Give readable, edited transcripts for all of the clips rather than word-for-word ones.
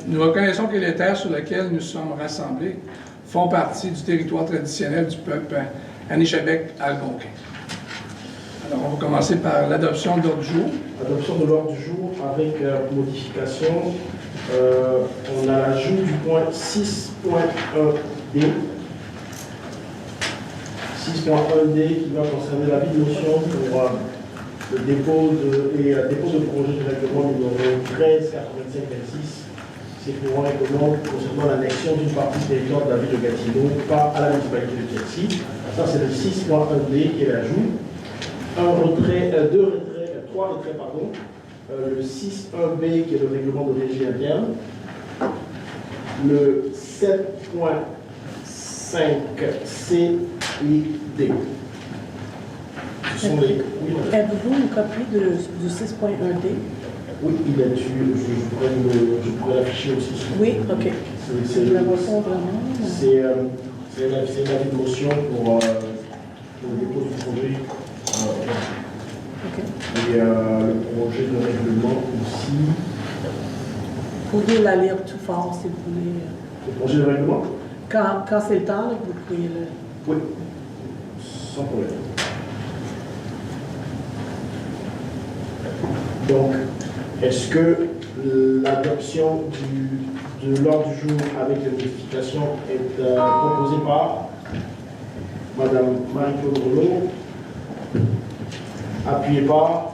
Nous reconnaissons que les terres sur lesquelles nous sommes rassemblés font partie du territoire traditionnel du peuple Anishinaabe-Algonquin. Alors, on va commencer par l'adoption de l'ordre du jour. Adoption de l'ordre du jour avec modification. On a l'ajout du point 6.1D. 6.1D qui va concerner l'avis de motion pour le dépôt de projet de règlement numéro 138526. C'est pour un règlement concernant l'annexion d'une partie du territoire de la ville de Gatineau par à la municipalité de Chelsea. Ça, c'est le 6.1D qui est l'ajout. Trois retraits, pardon. Le 6.1B qui est le règlement de régie interne. Le 7.5C et D. Ce sont les. Avez-vous une copie du 6.1D? Oui, il est dessus. Je pourrais l'afficher aussi. Oui, ok. C'est un avis de motion pour le dépôt du projet. Okay. Et le projet de règlement aussi. Vous pouvez la lire tout fort si vous voulez. Le projet de règlement? Quand c'est le temps, là, vous pouvez le. Oui, sans problème. Donc, est-ce que l'adoption de l'ordre du jour avec les modifications est proposée par Madame Marie-Claude Rouleau, appuyée par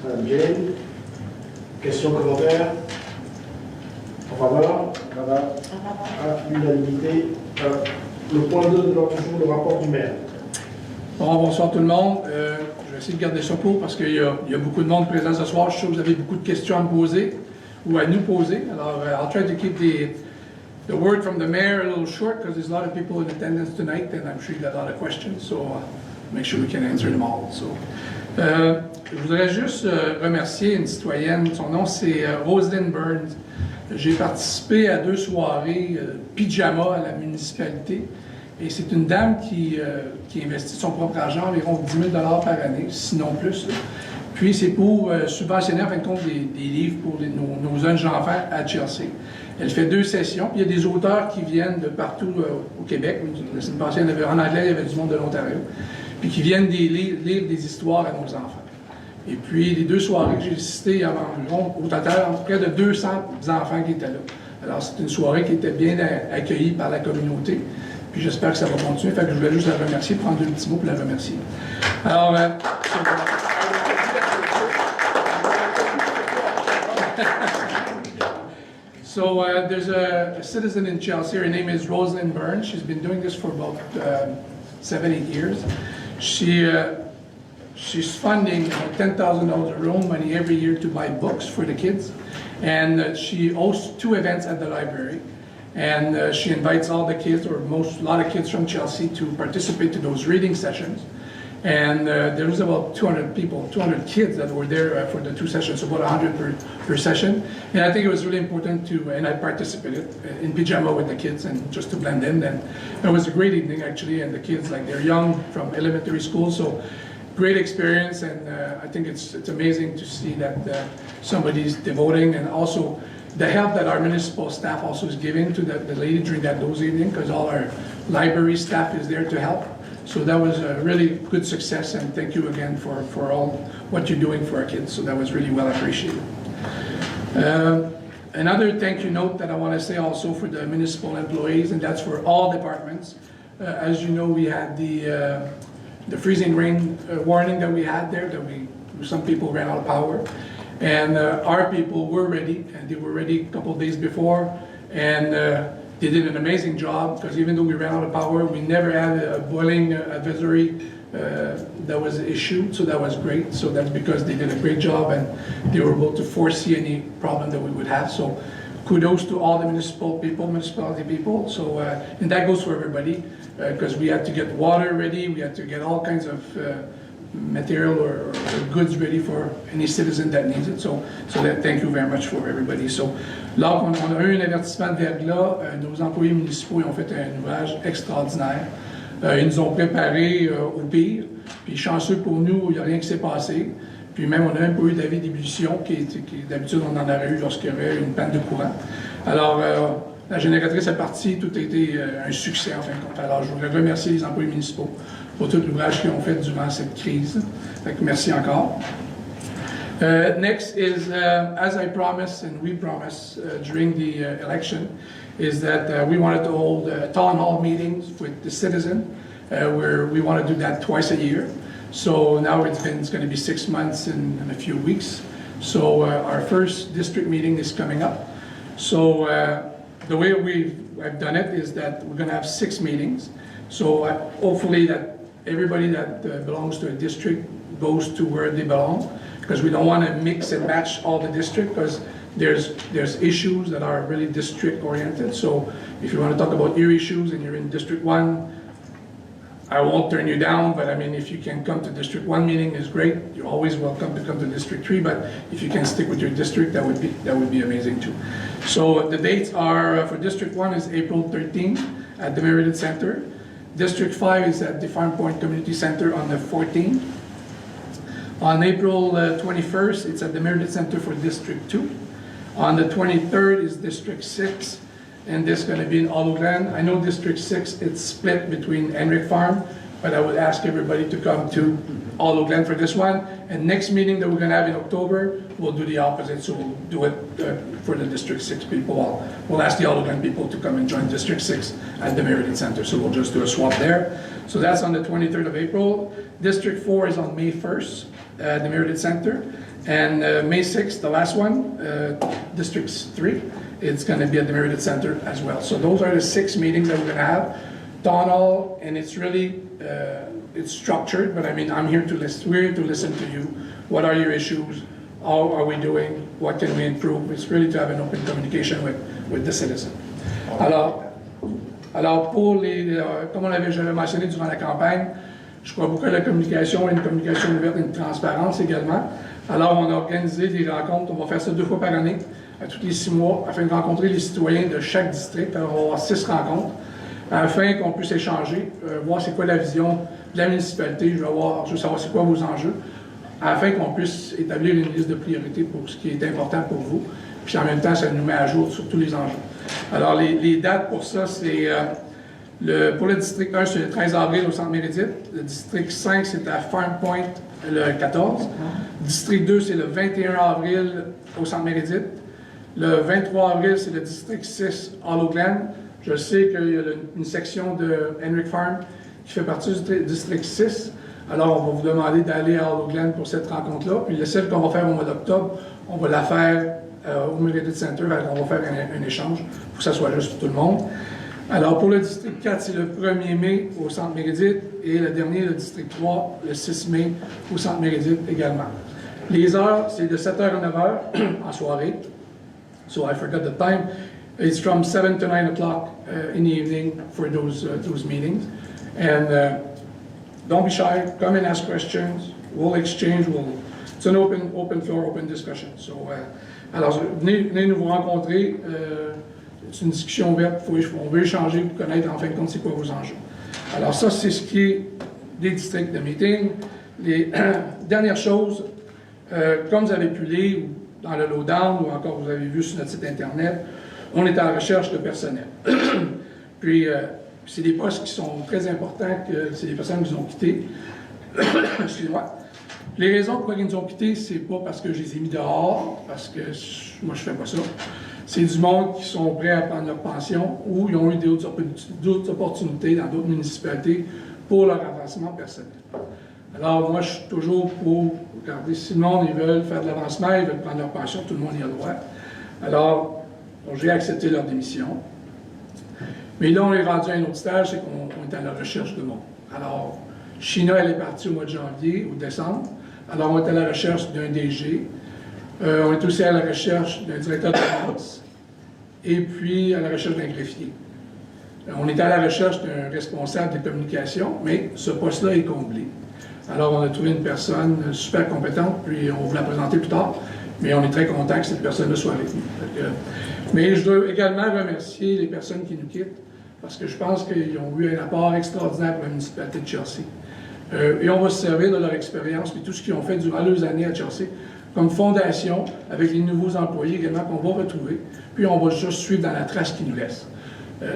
Madame Jane? Questions, commentaires? En faveur? À l'unanimité. Le point 2 de l'ordre du jour, le rapport du maire. Bon, bonsoir tout le monde. Je vais essayer de garder ça court parce qu'il y a beaucoup de monde présent ce soir. Je suis sûr que vous avez beaucoup de questions à me poser ou à nous poser. Alors, I'll try to keep the word from the mayor a little short because there's a lot of people in attendance tonight and I'm sure you got a lot of questions. So, make sure we can answer them all. So, je voudrais juste remercier une citoyenne. Son nom, c'est Roselyne Burns. J'ai participé à 2 soirées pyjama à la municipalité. Et c'est une dame qui investit son propre argent, environ 10 000 $ par année, sinon plus. Là. Puis c'est pour subventionner en fin de compte des livres pour nos jeunes enfants à Chelsea. Elle fait 2 sessions, puis il y a des auteurs qui viennent de partout au Québec. La semaine passée, en anglais, il y avait du monde de l'Ontario, puis qui viennent lire des histoires à nos enfants. Et puis les 2 soirées que j'ai assistées, il y avait environ, au total, près de 200 enfants qui étaient là. Alors c'est une soirée qui était bien accueillie par la communauté. Puis j'espère que ça va continuer. Fait que je voulais juste la remercier, prendre 2 petits mots pour la remercier. Alors, so there's a citizen in Chelsea. Her name is Rosalind Burns. She's been doing this for about 7-8 years. She's funding $10,000 of her own money every year to buy books for the kids. And she hosts 2 events at the library. And she invites all the kids, or a lot of kids from Chelsea, to participate to those reading sessions. And there was about 200 people, 200 kids that were there for the 2 sessions, so about 100 per session. And I think it was really important and I participated in pyjama with the kids and just to blend in. And it was a great evening actually, and the kids, like they're young from elementary school, so great experience. And I think it's amazing to see that somebody's devoting, and also the help that our municipal staff also is giving to the lady during those evenings, because all our library staff is there to help. So that was a really good success, and thank you again for all what you're doing for our kids. So that was really well appreciated. Another thank you note that I want to say also for the municipal employees, and that's for all departments. As you know, we had the freezing rain warning that we had there, some people ran out of power. And our people were ready, and they were ready a couple of days before, and they did an amazing job, because even though we ran out of power, we never had a boiling advisory that was issued, so that was great. So that's because they did a great job, and they were able to foresee any problem that we would have. So kudos to all the municipality people. So, and that goes for everybody, because we had to get water ready, we had to get all kinds of material or goods ready for any citizen that needs it. So thank you very much for everybody. So là, on a eu un avertissement de verglas. Nos employés municipaux ont fait un ouvrage extraordinaire. Ils nous ont préparés au pire. Puis chanceux pour nous, il n'y a rien qui s'est passé. Puis même, on n'a même pas eu d'avis d'ébullition, d'habitude, on en aurait eu lorsqu'il y avait une panne de courant. Alors, la génératrice est partie, tout a été un succès en fin de compte. Alors, je voudrais remercier les employés municipaux pour tout l'ouvrage qu'ils ont fait durant cette crise. Donc, merci encore. Next is, as I promised and we promised during the election, is that we wanted to hold town hall meetings with the citizen, where we want to do that twice a year. So now it's going to be 6 months and a few weeks. So our first district meeting is coming up. So the way I've done it is that we're going to have 6 meetings. So hopefully that everybody that belongs to a district goes to where they belong, because we don't want to mix and match all the districts, because there's issues that are really district oriented. So if you want to talk about your issues and you're in District 1, I won't turn you down, but I mean, if you can come to District 1 meeting is great. You're always welcome to come to District 3, but if you can stick with your district, that would be amazing too. So the dates are, for District 1 is April 13th at the Meredith Center. District 5 is at the Farm Point Community Center on the 14th. On April 21st, it's at the Meredith Center for District 2. On the 23rd is District 6, and this is going to be in Olive Glen. I know District 6, it's split between Enric Farm, but I would ask everybody to come to Olive Glen for this one. And next meeting that we're going to have in October, we'll do the opposite, so we'll do it for the District 6 people. We'll ask the Olive Glen people to come and join District 6 at the Meredith Center, so we'll just do a swap there. So that's on the 23rd of April. District 4 is on May 1st. The Meredith Center, and May 6th, the last one, District 3, it's going to be at the Meredith Center as well. So those are the 6 meetings that we're going to have. Town hall, and it's really, it's structured, but I mean, I'm here to listen, we're here to listen to you. What are your issues? How are we doing? What can we improve? It's really to have an open communication with the citizen. Alors pour les, comme j'avais mentionné durant la campagne, je crois beaucoup à la communication, une communication ouverte et une transparence également. Alors, on a organisé des rencontres, on va faire ça 2 fois par année, tous les 6 mois, afin de rencontrer les citoyens de chaque district. Alors, on va avoir 6 rencontres, afin qu'on puisse échanger, voir c'est quoi la vision de la municipalité, je veux savoir c'est quoi vos enjeux, afin qu'on puisse établir une liste de priorités pour ce qui est important pour vous. Puis en même temps, ça nous met à jour sur tous les enjeux. Alors, les dates pour ça, c'est... pour le district 1, c'est le 13 avril au Centre Méridite. Le district 5, c'est à Farm Point le 14. District 2, c'est le 21 avril au Centre Méridite. Le 23 avril, c'est le district 6, Olive Glen. Je sais qu'il y a une section de Enric Farm qui fait partie du district 6. Alors, on va vous demander d'aller à Olive Glen pour cette rencontre-là. Puis celle qu'on va faire au mois d'octobre, on va la faire au Meredith Center. On va faire un échange pour que ça soit juste pour tout le monde. Alors, pour le district 4, c'est le 1er mai au Centre Méridite, et le dernier, le district 3, le 6 mai au Centre Méridite également. Les heures, c'est de 7h à 9h en soirée. So I forgot the time. It's from 7 to 9 o'clock in the evening for those meetings. And don't be shy, come and ask questions. We'll exchange, it's an open floor, open discussion. So, alors, venez nous rencontrer. C'est une discussion ouverte, on veut échanger pour connaître en fin de compte c'est quoi vos enjeux. Alors ça, c'est ce qui est des districts de meeting. Les dernières choses, comme vous avez pu lire dans le lowdown ou encore vous avez vu sur notre site internet, on est à la recherche de personnel. Puis c'est des postes qui sont très importants, que c'est des personnes qui nous ont quittés. Excusez-moi. Les raisons pourquoi ils nous ont quittés, c'est pas parce que je les ai mis dehors, parce que moi je fais pas ça. C'est du monde qui sont prêts à prendre leur pension ou ils ont eu d'autres opportunités dans d'autres municipalités pour leur avancement personnel. Alors, moi, je suis toujours pour regarder si le monde, ils veulent faire de l'avancement, ils veulent prendre leur pension, tout le monde y a le droit. Alors, j'ai accepté leur démission. Mais là, on est rendu à un autre stage, c'est qu'on est à la recherche de monde. Alors, China, elle est partie au mois de janvier ou décembre. Alors, on est à la recherche d'un DG. On est aussi à la recherche d'un directeur de finances et puis à la recherche d'un greffier. On est à la recherche d'un responsable des communications, mais ce poste-là est comblé. Alors, on a trouvé une personne super compétente, puis on va vous la présenter plus tard, mais on est très content que cette personne-là soit avec nous. Mais je dois également remercier les personnes qui nous quittent, parce que je pense qu'ils ont eu un apport extraordinaire pour la municipalité de Chelsea. Et on va se servir de leur expérience et tout ce qu'ils ont fait durant leurs années à Chelsea comme fondation avec les nouveaux employés également qu'on va retrouver. Puis on va juste suivre dans la trace qu'ils nous laissent.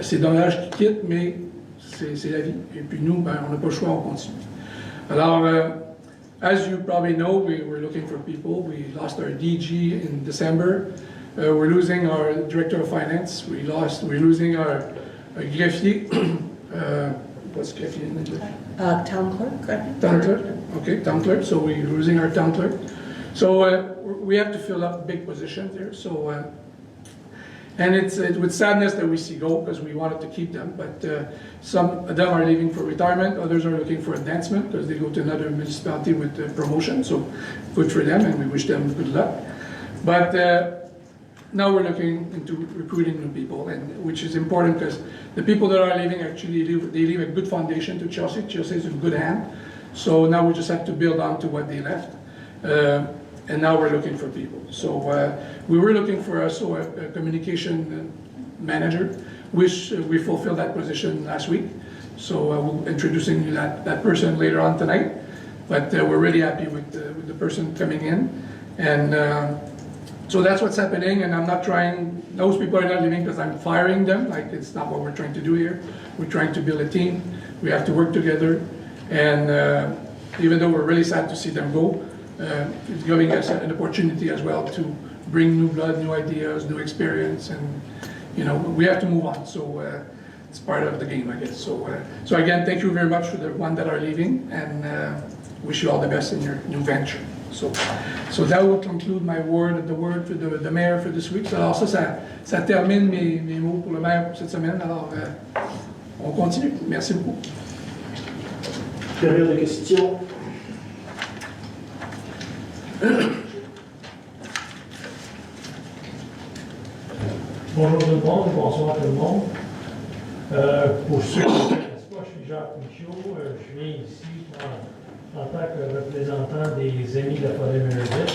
C'est dommage qu'ils quittent, mais c'est la vie. Et puis nous, ben, on n'a pas le choix, on continue. Alors, as you probably know, we're looking for people. We lost our DG in December. We're losing our director of finance. We're losing our greffier. What's greffier in English? Town clerk, right? Town clerk. Okay, town clerk. So we're losing our town clerk. So we have to fill up big positions there. So and it's with sadness that we see go because we wanted to keep them. But some of them are leaving for retirement. Others are looking for advancement because they go to another municipality with promotion. So good for them, and we wish them good luck. But now we're looking into recruiting new people, and which is important because the people that are leaving actually leave a good foundation to Chelsea. Chelsea is in good hand. So now we just have to build on to what they left. And now we're looking for people. So we were looking for also a communication manager, which we fulfilled that position last week. So we'll introducing you that person later on tonight. But we're really happy with the person coming in. And so that's what's happening, and I'm not trying, those people are not leaving because I'm firing them, like it's not what we're trying to do here. We're trying to build a team. We have to work together, and even though we're really sad to see them go, it's giving us an opportunity as well to bring new blood, new ideas, new experience, and you know, we have to move on. So it's part of the game, I guess. So again, thank you very much for the one that are leaving, and wish you all the best in your new venture. So that will conclude my word, the word for the mayor for this week. Alors ça termine mes mots pour le maire pour cette semaine. Alors on continue. Merci beaucoup. Période de questions. Bonjour tout le monde, bonsoir tout le monde. Pour ceux qui ne connaissent pas, je suis Jacques Michaud. Je viens ici en tant que représentant des Amis de la forêt Meredith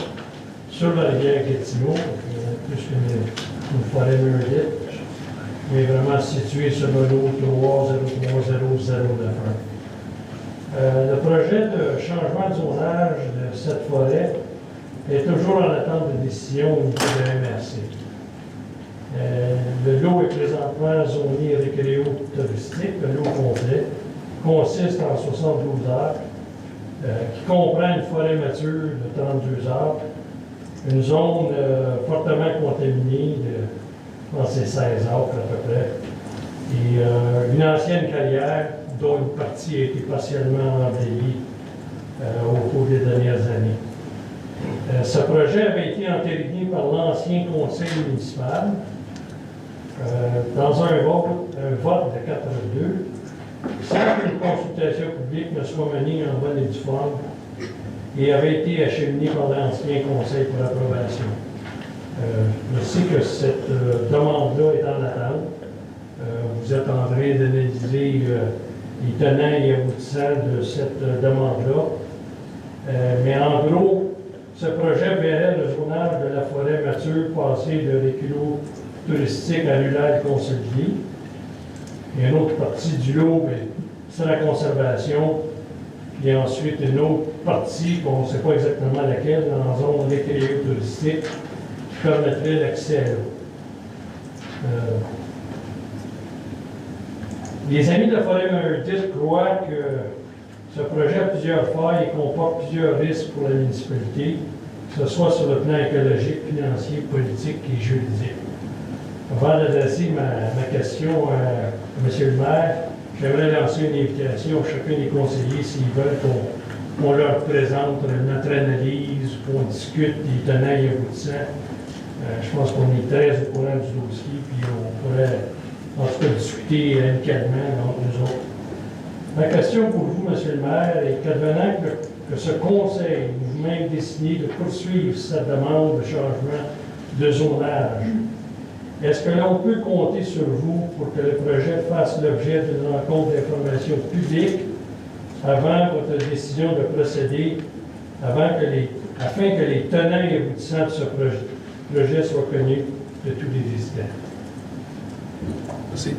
sur la rivière Gatineau, plus qu'une forêt Meredith, mais vraiment située sur le lot 3030091. Le projet de changement de zonage de cette forêt est toujours en attente de décision au niveau de MRC. Le lot est présentement zoné récréo-touristique, le lot complet, consiste en 72 arbres, qui comprend une forêt mature de 32 arbres, une zone fortement contaminée de, c'est 16 arbres à peu près, et une ancienne carrière dont une partie a été partiellement embellie au cours des dernières années. Ce projet avait été entériné par l'ancien conseil municipal dans un vote de 4-2, sans qu'une consultation publique ne soit menée en bonne et due forme, et avait été acheminé par l'ancien conseil pour approbation. Je sais que cette demande-là est en attente. Vous êtes en train d'analyser les tenants et aboutissants de cette demande-là. Mais en gros, ce projet verrait le zonage de la forêt mature passer de l'équilo touristique à l'ulaire consolidé. Et une autre partie du lot, c'est la conservation. Puis ensuite, une autre partie, on ne sait pas exactement laquelle, dans la zone récréo-touristique, qui permettrait l'accès à l'eau. Les Amis de la forêt Meredith croient que ce projet a plusieurs failles et comporte plusieurs risques pour la municipalité, que ce soit sur le plan écologique, financier, politique et juridique. Avant d'adresser ma question à M. le maire, j'aimerais lancer une invitation à chacun des conseillers s'ils veulent qu'on leur présente notre analyse, qu'on discute des tenants et aboutissants. Je pense qu'on est très au courant du dossier, puis on pourrait en tout cas discuter amicalement entre nous autres. Ma question pour vous, M. le maire, est qu'advenant que ce conseil vous-même décidé de poursuivre cette demande de changement de zonage, est-ce que l'on peut compter sur vous pour que le projet fasse l'objet d'une rencontre d'information publique avant votre décision de procéder, afin que les tenants et aboutissants de ce projet soient connus de tous les résidents? Merci.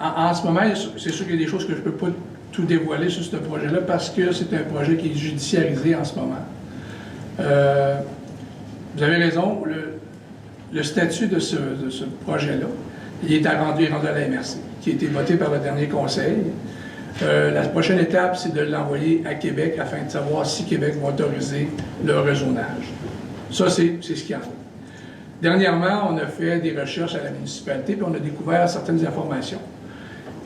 En ce moment, c'est sûr qu'il y a des choses que je ne peux pas tout dévoiler sur ce projet-là parce que c'est un projet qui est judiciarisé en ce moment. Vous avez raison, le statut de ce projet-là, il est rendu à la MRC, qui a été voté par le dernier conseil. La prochaine étape, c'est de l'envoyer à Québec afin de savoir si Québec va autoriser le rezonage. Ça, c'est ce qu'il y a. Dernièrement, on a fait des recherches à la municipalité, puis on a découvert certaines informations.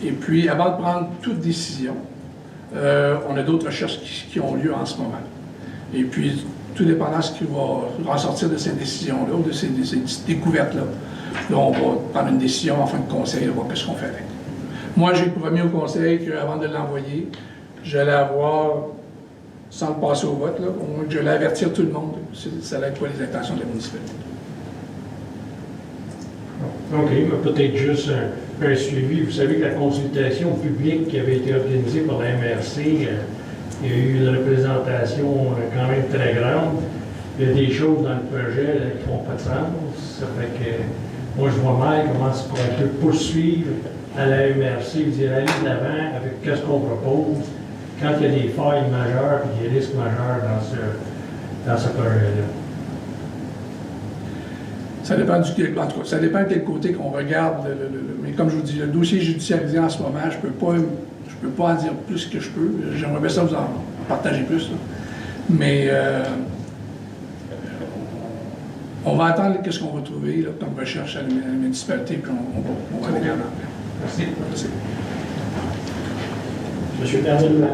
Et puis, avant de prendre toute décision, on a d'autres recherches qui ont lieu en ce moment. Et puis, tout dépendant de ce qui va ressortir de ces décisions-là, ou de ces découvertes-là, là, on va prendre une décision en fin de conseil, voir ce qu'on fait avec. Moi, j'ai promis au conseil qu'avant de l'envoyer, j'allais avoir, sans le passer au vote, là, au moins que j'allais avertir tout le monde. Ça allait être quoi les intentions de la municipalité. OK, mais peut-être juste un suivi. Vous savez que la consultation publique qui avait été organisée par la MRC, il y a eu une représentation quand même très grande. Il y a des choses dans le projet qui ne font pas de sens. Ça fait que moi, je vois mal comment on peut poursuivre à la MRC, dire aller de l'avant avec qu'est-ce qu'on propose quand il y a des failles majeures et des risques majeurs dans ce projet-là. Ça dépend en tout cas, ça dépend de quel côté qu'on regarde. Mais comme je vous dis, le dossier est judiciarisé en ce moment, je peux pas en dire plus que je peux. J'aimerais bien ça vous en partager plus. Là. Mais on va attendre ce qu'on va trouver là, comme recherche à la municipalité, puis on va aller regarder. Merci. Merci. Monsieur Pernet-Louin.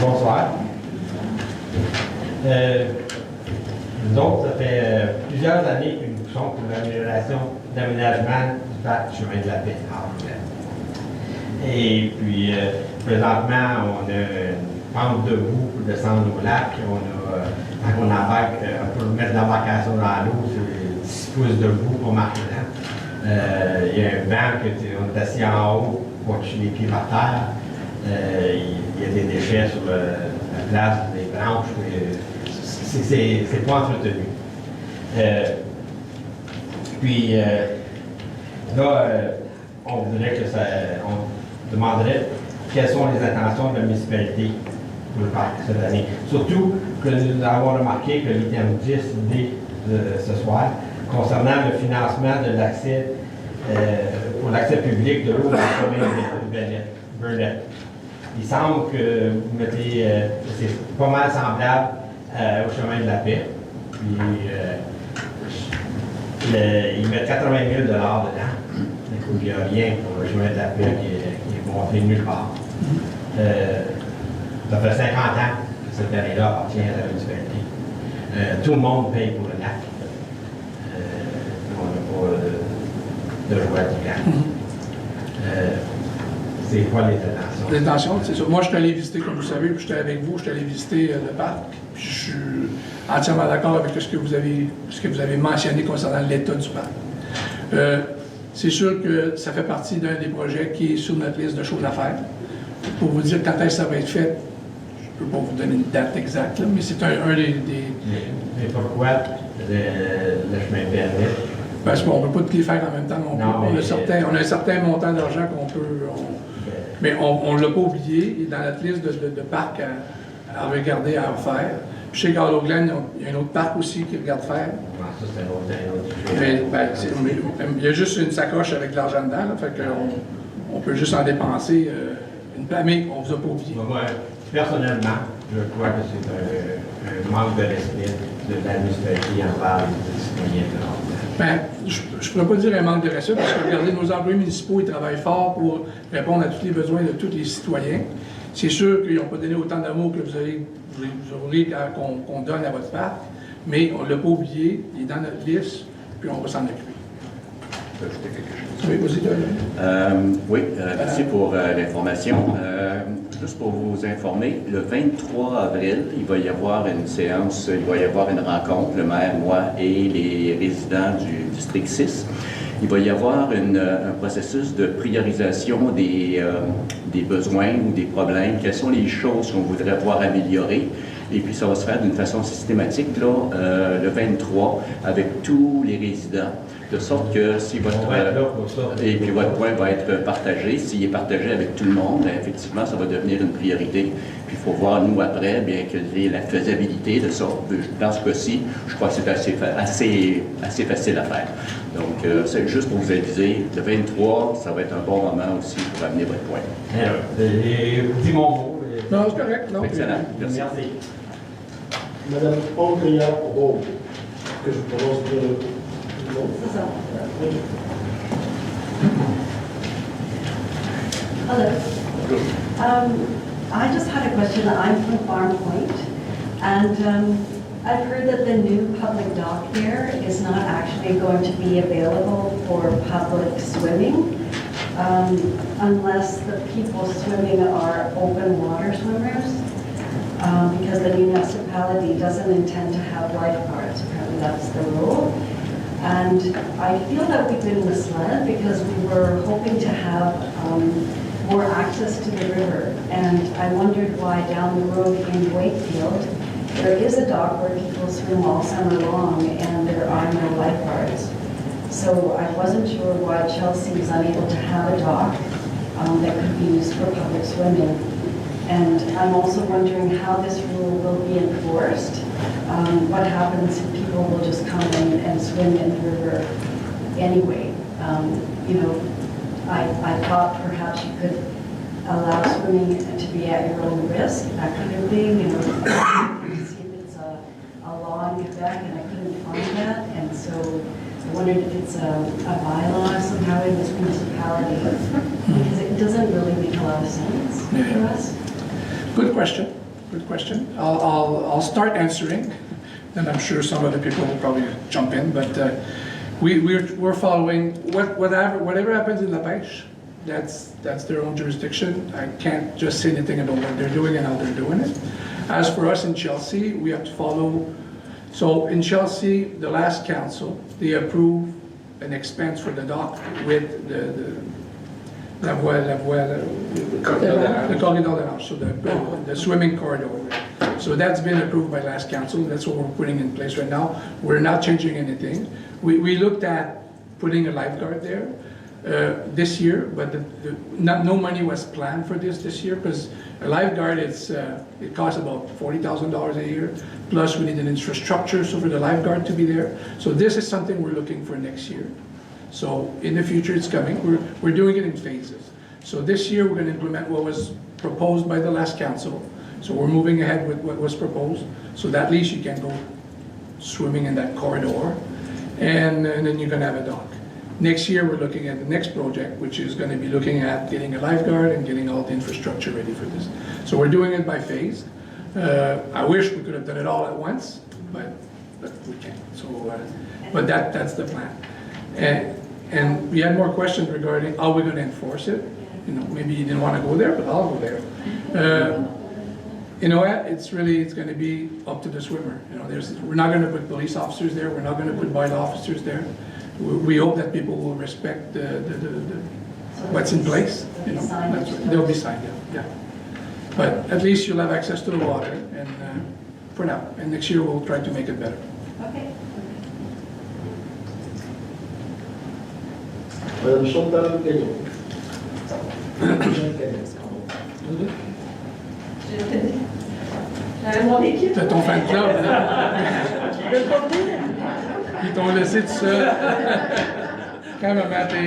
Bonsoir. Nous autres, ça fait plusieurs années que nous poussons pour l'amélioration d'aménagement du parc Chemin de la Paix. Et puis, présentement, on a une pente de boue pour descendre au lac. Quand on embarque, on peut mettre l'embarcation dans l'eau sur 6 pouces de boue pour marcher là. Il y a un banc qu'on est assis en haut pour toucher les pieds par terre. Il y a des déchets sur la place, des branches. C'est pas entretenu. Puis là, on voudrait que ça. On demanderait quelles sont les intentions de la municipalité pour le parc cette année. Surtout que nous avons remarqué que l'item 10D de ce soir, concernant le financement de l'accès pour l'accès public de l'eau dans le chemin de Burnett. Il semble que vous mettez, c'est pas mal semblable au chemin de la Paix. Puis, ils mettent 80 000 $, dedans. Il n'y a rien pour le chemin de la Paix qui est monté nulle part. Ça fait 50 ans que cette année-là appartient à la municipalité. Tout le monde paye pour le lac. On n'a pas de jouets du lac. C'est quoi les intentions? Les intentions, c'est ça. Moi, je suis allé visiter, comme vous savez, puis j'étais avec vous, je suis allé visiter le parc. Puis je suis entièrement d'accord avec ce que vous avez mentionné concernant l'état du parc. C'est sûr que ça fait partie d'un des projets qui est sur notre liste de choses à faire. Pour vous dire quand est-ce que ça va être fait, je ne peux pas vous donner une date exacte, là, mais c'est un des... Mais pourquoi le chemin permet? Parce qu'on ne peut pas tous les faire en même temps non plus. Non, on a un certain montant d'argent qu'on peut... mais on ne l'a pas oublié, il est dans notre liste de parcs à regarder, à refaire. Puis chez Gallo Glen, il y a un autre parc aussi qui regarde faire. Ça, c'est un autre Il y a juste une sacoche avec de l'argent dedans, là, fait qu'on peut juste en dépenser une place, mais on ne vous a pas oublié. Moi, personnellement, je crois que c'est un manque de respect de la municipalité envers les citoyens de l'Ordre. Ben, je ne pourrais pas dire un manque de respect, parce que regardez, nos employés municipaux, ils travaillent fort pour répondre à tous les besoins de tous les citoyens. C'est sûr qu'ils n'ont pas donné autant d'amour que vous aurez qu'on donne à votre parc, mais on ne l'a pas oublié, il est dans notre liste, puis on va s'en occuper. Je peux ajouter quelque chose? Oui, vas-y, Oui, merci pour l'information. Juste pour vous informer, le 23 avril, il va y avoir une séance, il va y avoir une rencontre, le maire, moi et les résidents du district 6. Il va y avoir un processus de priorisation des besoins ou des problèmes. Quelles sont les choses qu'on voudrait voir améliorer? Et puis ça va se faire d'une façon systématique, là, le 23, avec tous les résidents, de sorte que si votre, On va être là pour ça. et puis votre point va être partagé, s'il est partagé avec tout le monde, bien, effectivement, ça va devenir une priorité. Puis il faut voir, nous, après, bien, quelle est la faisabilité de ça. Dans ce cas-ci, je crois que c'est assez facile à faire. Donc, c'est juste pour vous aviser, le 23, ça va être un bon moment aussi pour amener votre point. Dis mon mot. Non, c'est correct. Non, Excellent. Merci. Merci. Madame Andrea Rowe, que je prononce bien le nom. C'est ça. Oui. Hello. I just had a question. I'm from Farm Point, and I've heard that the new public dock here is not actually going to be available for public swimming unless the people swimming are open water swimmers, because the municipality doesn't intend to have lifeguards. Apparently that's the rule. And I feel that we've been misled because we were hoping to have more access to the river. And I wondered why down the road in Wakefield, there is a dock where people swim all summer long and there are no lifeguards. So I wasn't sure why Chelsea is unable to have a dock that could be used for public swimming. And I'm also wondering how this rule will be enforced. What happens if people will just come in and swim in the river anyway? You know, I thought perhaps you could allow swimming to be at your own risk, that kind of thing, you know, see if it's a law in Quebec, and I couldn't find that, and so I wondered if it's a bylaw somehow in this municipality, because it doesn't really make a lot of sense for us. Good question. Good question. I'll start answering, and I'm sure some other people will probably jump in. But we're following whatever happens in La Pêche. That's their own jurisdiction. I can't just say anything about what they're doing and how they're doing it. As for us in Chelsea, we have to follow. So in Chelsea, the last council, they approved an expense for the dock with the corridor de l'Ange, so the swimming corridor. So that's been approved by last council. That's what we're putting in place right now. We're not changing anything. We looked at putting a lifeguard there this year, but no money was planned for this year, because a lifeguard it costs about $40,000 a year. Plus we need an infrastructure so for the lifeguard to be there. So this is something we're looking for next year. So in the future, it's coming. We're doing it in phases. So this year, we're going to implement what was proposed by the last council. So we're moving ahead with what was proposed. So that at least you can go swimming in that corridor, and then you're going to have a dock. Next year, we're looking at the next project, which is going to be looking at getting a lifeguard and getting all the infrastructure ready for this. So we're doing it by phase. I wish we could have done it all at once, but we can't. So, but that's the plan. And we had more questions regarding how we're going to enforce it. You know, maybe you didn't want to go there, but I'll go there. You know what? It's going to be up to the swimmer. You know, we're not going to put police officers there. We're not going to put bylaw officers there. We hope that people will respect what's in place. You know, they'll be signed. Yeah. But at least you'll have access to the water, and for now. And next year we'll try to make it better. Okay. Madame Chantal Gagnon. J'avais mon équipe. C'est ton fan club, hein? Ils t'ont laissé tout seul. Quand même, t'es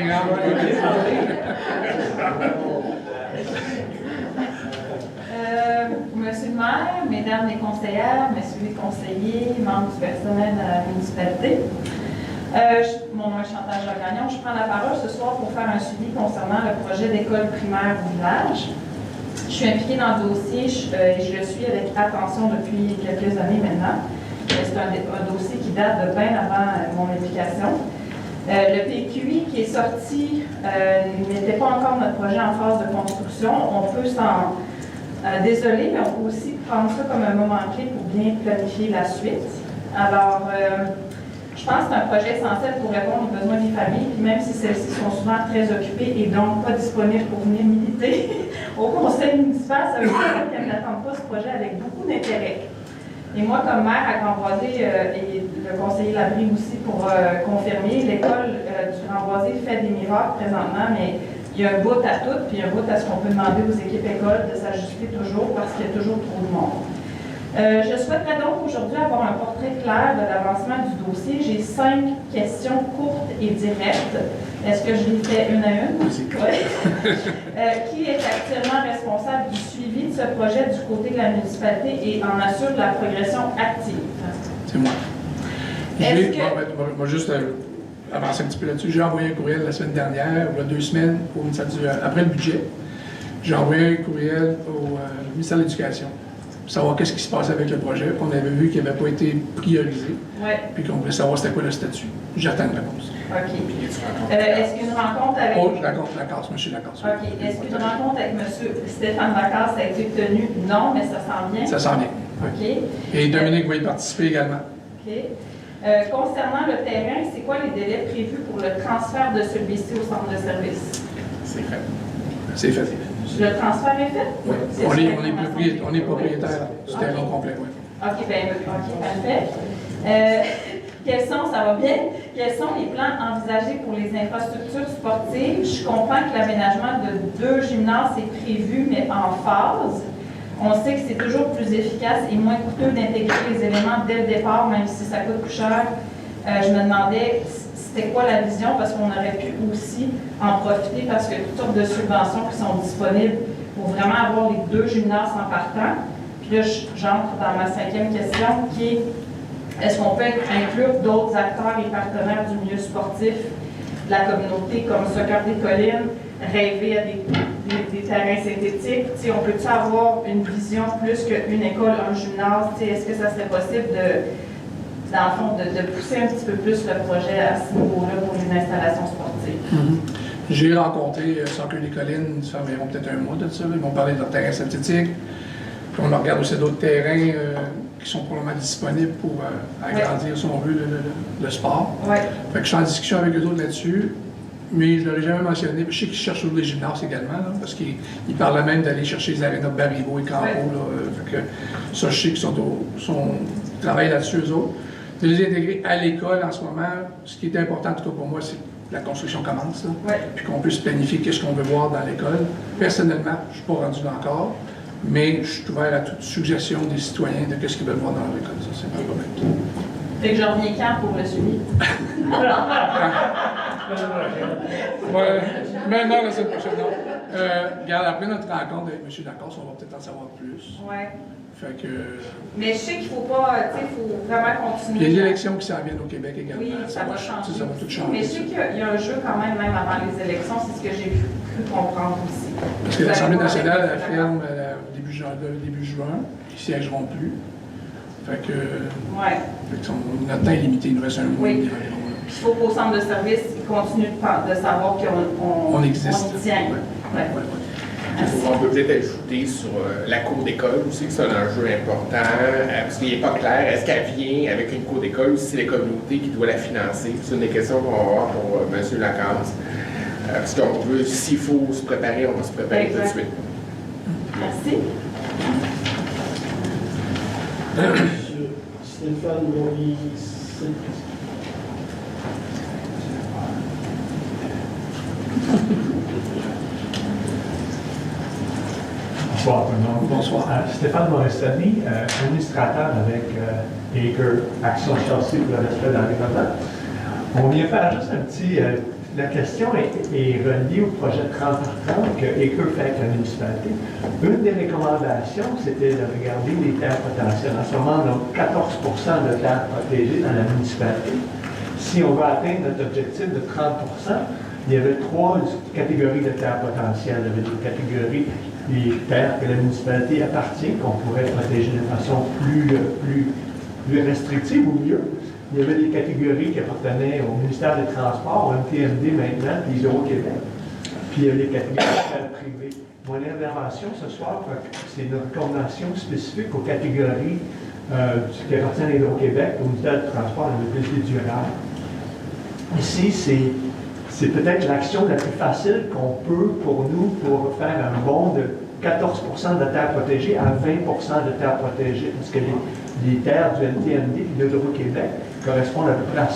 Monsieur le maire, mesdames les conseillères, messieurs les conseillers, membres du personnel de la municipalité, mon nom est Chantal Gagnon. Je prends la parole ce soir pour faire un suivi concernant le projet d'école primaire du village. Je suis impliquée dans le dossier et je le suis avec attention depuis quelques années maintenant. C'est un dossier qui date de bien avant mon implication. Le PQI qui est sorti n'était pas encore notre projet en phase de construction. On peut s'en désoler, mais on peut aussi prendre ça comme un moment clé pour bien planifier la suite. Alors, je pense que c'est un projet essentiel pour répondre aux besoins des familles, puis même si celles-ci sont souvent très occupées et donc pas disponibles pour venir militer au conseil municipal, ça veut dire qu'elles n'attendent pas ce projet avec beaucoup d'intérêt. Et moi, comme maire à Camboisé, et le conseiller Labrie aussi pour confirmer, l'école du Camboisé fait des miracles présentement, mais il y a un bout à tout, puis un bout à ce qu'on peut demander aux équipes écoles de s'ajuster toujours parce qu'il y a toujours trop de monde. Je souhaiterais donc aujourd'hui avoir un portrait clair de l'avancement du dossier. J'ai 5 questions courtes et directes. Est-ce que je les fais une à une? Oui. Qui est actuellement responsable du suivi de ce projet du côté de la municipalité et en assure la progression active? C'est moi. Est-ce que... Moi, juste avancer un petit peu là-dessus. J'ai envoyé un courriel la semaine dernière, il y a 2 semaines, après le budget. J'ai envoyé un courriel au ministère de l'Éducation pour savoir qu'est-ce qui se passait avec le projet. On avait vu qu'il n'avait pas été priorisé, puis qu'on voulait savoir c'était quoi le statut. J'attends une réponse. OK. Est-ce qu'une rencontre avec... Oh, je raconte Lacasse, M. Lacasse. OK. Est-ce qu'une rencontre avec M. Stéphane Lacasse a été tenue? Non, mais ça s'en vient. Ça s'en vient. OK. Et Dominique va y participer également. OK. Concernant le terrain, c'est quoi les délais prévus pour le transfert de celui-ci au centre de service? C'est fait. C'est fait. Le transfert est fait? Oui. On est propriétaire du terrain complet, oui. OK, parfait. Ça va bien? Quels sont les plans envisagés pour les infrastructures sportives? Je comprends que l'aménagement de 2 gymnases est prévu, mais en phase. On sait que c'est toujours plus efficace et moins coûteux d'intégrer les éléments dès le départ, même si ça coûte plus cher. Je me demandais c'était quoi la vision, parce qu'on aurait pu aussi en profiter, parce qu'il y a toutes sortes de subventions qui sont disponibles pour vraiment avoir les 2 gymnases en partant. Puis là, j'entre dans ma 5e question, qui est est-ce qu'on peut inclure d'autres acteurs et partenaires du milieu sportif, de la communauté, comme Soccer des Collines, rêver à des terrains synthétiques? T'sais, on peut-tu avoir une vision plus qu'une école, un gymnase? Est-ce que ça serait possible dans le fond, de pousser un petit peu plus le projet à ce niveau-là pour les installations sportives? J'ai rencontré Soccer des Collines, ça fait environ peut-être un mois de ça. Ils m'ont parlé de leur terrain synthétique. Puis on regarde aussi d'autres terrains qui sont probablement disponibles pour agrandir, si on veut, le sport. Fait que je suis en discussion avec eux autres là-dessus, mais je ne l'aurais jamais mentionné. Je sais qu'ils cherchent sur les gymnases également, là, parce qu'ils parlaient même d'aller chercher les arénas Baribo et Campo. Fait que ça, je sais qu'ils travaillent là-dessus, eux autres. De les intégrer à l'école en ce moment, ce qui est important, en tout cas pour moi, c'est que la construction commence, puis qu'on puisse planifier qu'est-ce qu'on veut voir dans l'école. Personnellement, je ne suis pas rendu là encore. Mais je suis ouvert à toute suggestion des citoyens de ce qu'ils veulent voir dans leur école. Ça, c'est pas un problème. Fait que je reviens quand pour le suivi? Ouais, mais non, la semaine prochaine, non. Regarde, après notre rencontre avec M. Lacasse, on va peut-être en savoir plus. Ouais. Fait que... Mais je sais qu'il ne faut pas, il faut vraiment continuer. Les élections qui s'en viennent au Québec également. Oui, ça va changer. Ça va tout changer. Mais je sais qu'il y a un jeu quand même avant les élections, c'est ce que j'ai cru comprendre aussi. Parce que l'Assemblée nationale, elle ferme début juin, ils ne siégeront plus. Fait que, notre temps est limité, il nous reste un mois. Oui. Puis il faut qu'au centre de service, ils continuent de savoir qu'on existe. On y tient. On peut peut-être ajouter sur la cour d'école aussi, que c'est un enjeu important, parce qu'il n'est pas clair, est-ce qu'elle vient avec une cour d'école ou si c'est les communautés qui doivent la financer? C'est une des questions qu'on va avoir pour M. Lacasse. Parce qu'on veut, s'il faut se préparer, on va se préparer tout de suite. Merci. Monsieur Stéphane Maurice. Bonsoir tout le monde. Bonsoir. Stéphane Morissani, administrateur avec Acre Action Chelsea pour le respect de l'environnement. On vient faire juste un petit... la question est reliée au projet de 30 par 30 que Acre fait avec la municipalité. Une des recommandations, c'était de regarder les terres potentielles. En ce moment, on a 14 de terres protégées dans la municipalité. Si on veut atteindre notre objectif de 30 il y avait 3 catégories de terres potentielles. Il y avait des catégories des terres que la municipalité appartient, qu'on pourrait protéger de façon plus restrictive ou mieux. Il y avait des catégories qui appartenaient au ministère des Transports, au MTMD maintenant, puis au Québec. Puis il y a les catégories de terres privées. Mon intervention ce soir, c'est une recommandation spécifique aux catégories qui appartiennent à Hydro-Québec, au ministère des Transports et de mobilité durable. Ici, c'est peut-être l'action la plus facile qu'on peut pour nous pour faire un bond 14% de terres protégées à 20% de terres protégées, parce que les terres du NTND et de l'Hydro-Québec correspondent à peu près à 6%.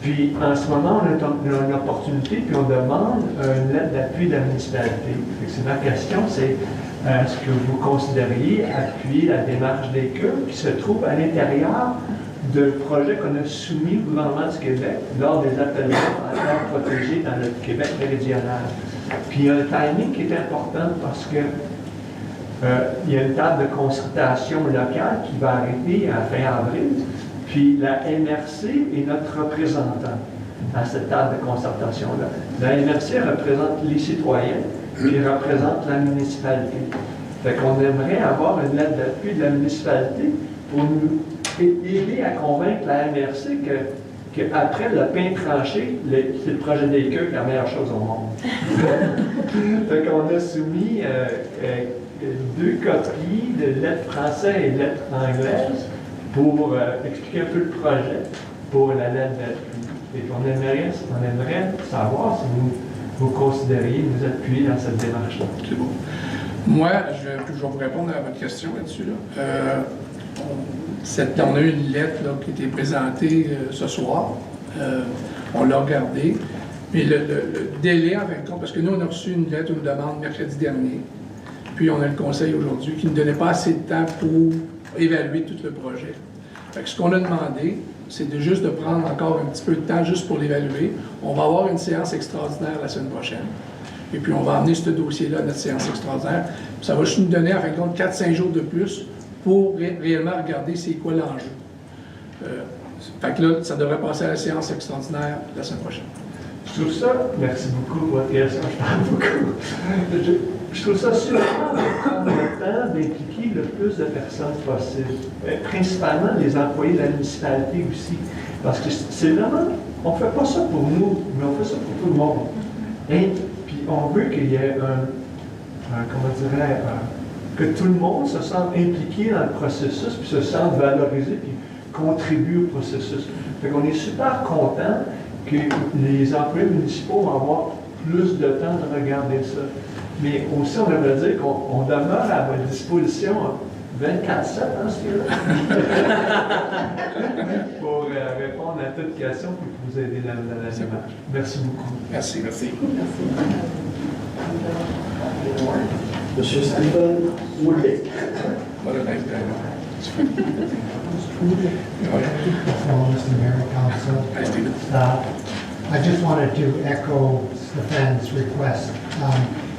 Puis, en ce moment, on a une opportunité, puis on demande une lettre d'appui de la municipalité. C'est ma question, c'est est-ce que vous considériez appuyer la démarche des CUR qui se trouve à l'intérieur de projets qu'on a soumis au gouvernement du Québec lors des appels d'offres à terres protégées dans le Québec méridional. Puis il y a un timing qui est important parce que il y a une table de concertation locale qui va arrêter à fin avril. Puis la MRC est notre représentant à cette table de concertation-là. La MRC représente les citoyens, puis représente la municipalité. Fait qu'on aimerait avoir une lettre d'appui de la municipalité pour nous aider à convaincre la MRC qu'après le pain tranché, c'est le projet des queues qui est la meilleure chose au monde. Fait qu'on a soumis 2 copies de lettres françaises et lettres anglaises pour expliquer un peu le projet pour la lettre d'appui. Et on aimerait savoir si vous considériez nous appuyer dans cette démarche-là. C'est bon. Moi, je vais vous répondre à votre question là-dessus. On a eu une lettre là, qui a été présentée ce soir. On l'a regardée. Mais le délai, en fin de compte, parce que nous, on a reçu une lettre, une demande mercredi dernier. Puis on a le conseil aujourd'hui qui ne donnait pas assez de temps pour évaluer tout le projet. Fait que ce qu'on a demandé, c'est juste de prendre encore un petit peu de temps juste pour l'évaluer. On va avoir une séance extraordinaire la semaine prochaine. Et puis on va amener ce dossier-là à notre séance extraordinaire. Puis ça va juste nous donner, en fin de compte, 4-5 jours de plus pour réellement regarder c'est quoi l'enjeu. Fait que là, ça devrait passer à la séance extraordinaire la semaine prochaine. Je trouve ça, merci beaucoup pour votre question, je parle beaucoup. Je trouve ça super de prendre le temps d'impliquer le plus de personnes possible, principalement les employés de la municipalité aussi, parce que c'est vraiment, on ne fait pas ça pour nous, mais on fait ça pour tout le monde. Et puis on veut qu'il y ait que tout le monde se sente impliqué dans le processus, puis se sente valorisé, puis contribue au processus. Fait qu'on est super content que les employés municipaux vont avoir plus de temps de regarder ça. Mais aussi, on aimerait dire qu'on demeure à votre disposition 24/7 dans ce cas-là pour répondre à toute question et pour vous aider dans la démarche. Merci beaucoup. Merci. Merci. Monsieur Stephen Woodley. What a nice guy. Hello, Mr. Mayor, Council. Hi, Stephen. I just wanted to echo Stefan's request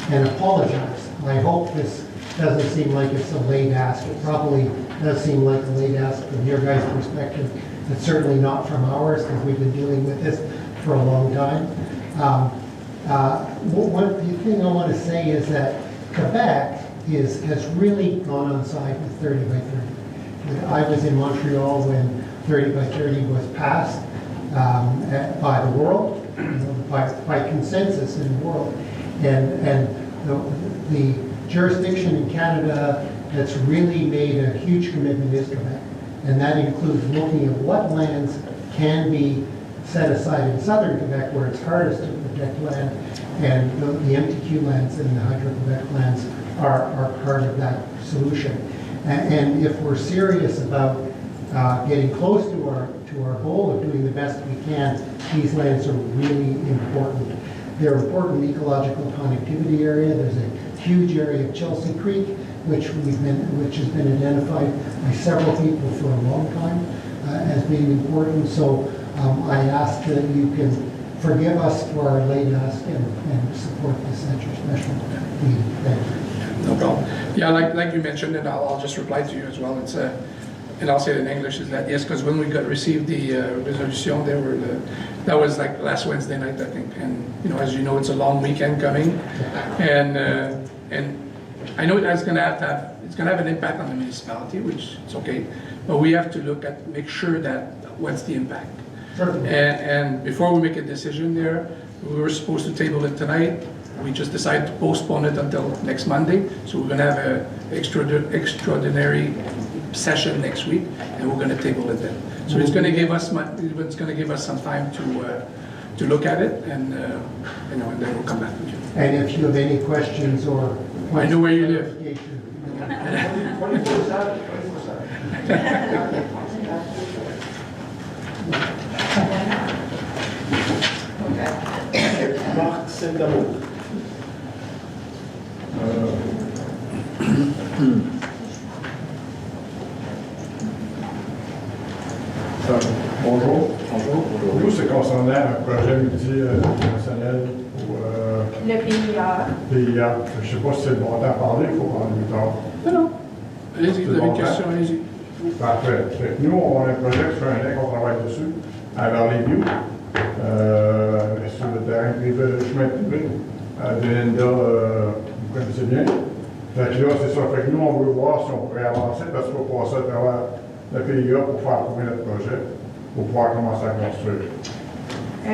and apologize. I hope this doesn't seem like it's a late ask. It probably does seem like a late ask from your guys' perspective. It's certainly not from ours because we've been dealing with this for a long time. One thing I want to say is that Quebec has really gone on side with 30 by 30. I was in Montreal when 30 by 30 was passed by the world, by consensus in the world. And the jurisdiction in Canada that's really made a huge commitment is Quebec. And that includes looking at what lands can be set aside in southern Quebec where it's hardest to protect land, and the MTQ lands and the Hydro-Quebec lands are part of that solution. And if we're serious about getting close to our goal of doing the best we can, these lands are really important. They're important ecological connectivity area. There's a huge area of Chelsea Creek, which has been identified by several people for a long time as being important. So I ask that you can forgive us for our late ask and support this at your special meeting. Thank you. No problem. Yeah, like you mentioned, and I'll just reply to you as well. It's and I'll say it in English, is that yes, because when we received the resolution, that was like last Wednesday night, I think. And as you know, it's a long weekend coming, and I know it's going to have an impact on the municipality, which it's okay, but we have to make sure that what's the impact. And before we make a decision there, we were supposed to table it tonight. We just decided to postpone it until next Monday. So we're going to have an extraordinary session next week, and we're going to table it then. So it's going to give us some time to look at it, and and then we'll come back with you. And if you have any questions or I know where you live. clarification, 24/7, 24/7. Marc Saint-Amour. Bonjour. Nous, c'est concernant un projet multidimensionnel pour Le PIA. PIA. Je ne sais pas si c'est le bon temps à parler, il faut prendre du temps. Non. Allez-y, vous avez une C'est bon, question, allez-y. Parfait. Fait que nous, on a un projet qui fait un an qu'on travaille dessus, à Valley-View, sur le terrain privé, le chemin privé, de Linda, vous connaissez bien. Fait que là, c'est ça. Fait que nous, on veut voir si on pourrait avancer, parce qu'il faut passer à travers le PIA pour faire approuver notre projet, pour pouvoir commencer à construire.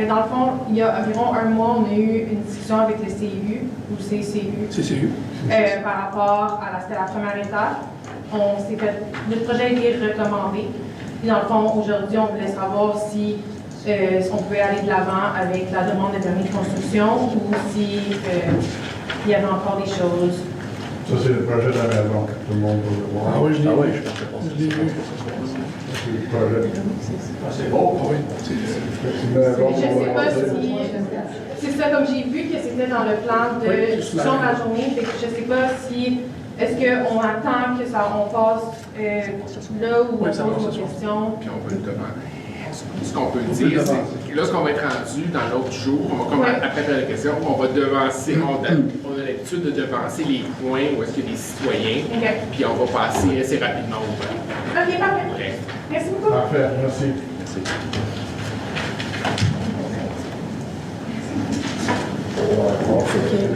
Dans le fond, il y a environ un mois, on a eu une discussion avec le CU, ou CCU, CCU. par rapport à c'était la première étape. Le projet a été recommandé. Puis dans le fond, aujourd'hui, on voulait savoir si on pouvait aller de l'avant avec la demande de permis de construction ou si il y avait encore des choses. Ça, c'est le projet de la maison que tout le monde peut le voir. Ah oui, je l'ai Ah oui, vu. je pensais pas. Je l'ai vu. C'est le projet. C'est beau. Ah oui. C'est une Je maison ne sais qu'on pas va si. C'est ça, comme j'ai vu que c'était dans le plan de Oui, discussion de la journée, fait que je ne sais pas si. Est-ce qu'on attend que on passe là où on Oui, pose ça va, nos ça va. questions? Puis on peut le demander. Ce qu'on peut dire, c'est que lorsqu'on va être rendu dans l'autre jour, on va comme Ouais. après faire la question, on va devancer, on a l'habitude de devancer les points où est-ce qu'il y a des citoyens, OK. puis on va passer assez rapidement au vote. OK, parfait. Après. Merci beaucoup. Parfait, merci. Merci.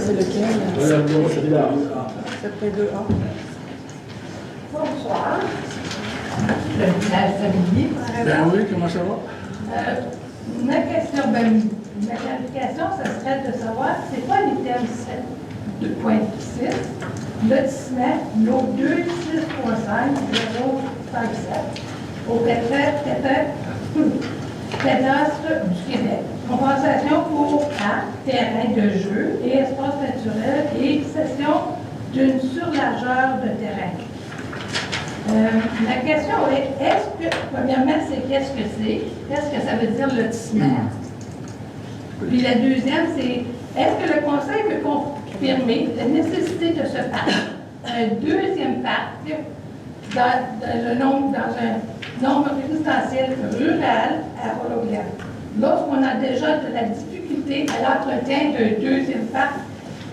C'est lequel? Madame Blanche-Villard. C'est près de A. Bonsoir. Le village familier, par Ben exemple. oui, comment ça va? Ma question, ma clarification, ce serait de savoir, c'est quoi l'item 7, 2.6, lotissement, lot 2, 6.5, 057, au cadastre du Québec. Compensation pour A, terrain de jeu et espace naturel et cession d'une surlargeur de terrain. La question est, premièrement, c'est qu'est-ce que c'est? Qu'est-ce que ça veut dire lotissement? Puis la deuxième, c'est, est-ce que le Conseil peut confirmer la nécessité de ce parc? Un deuxième parc dans un nombre résidentiel rural à Rolognan. Lorsqu'on a déjà de la difficulté à l'entretien d'un deuxième parc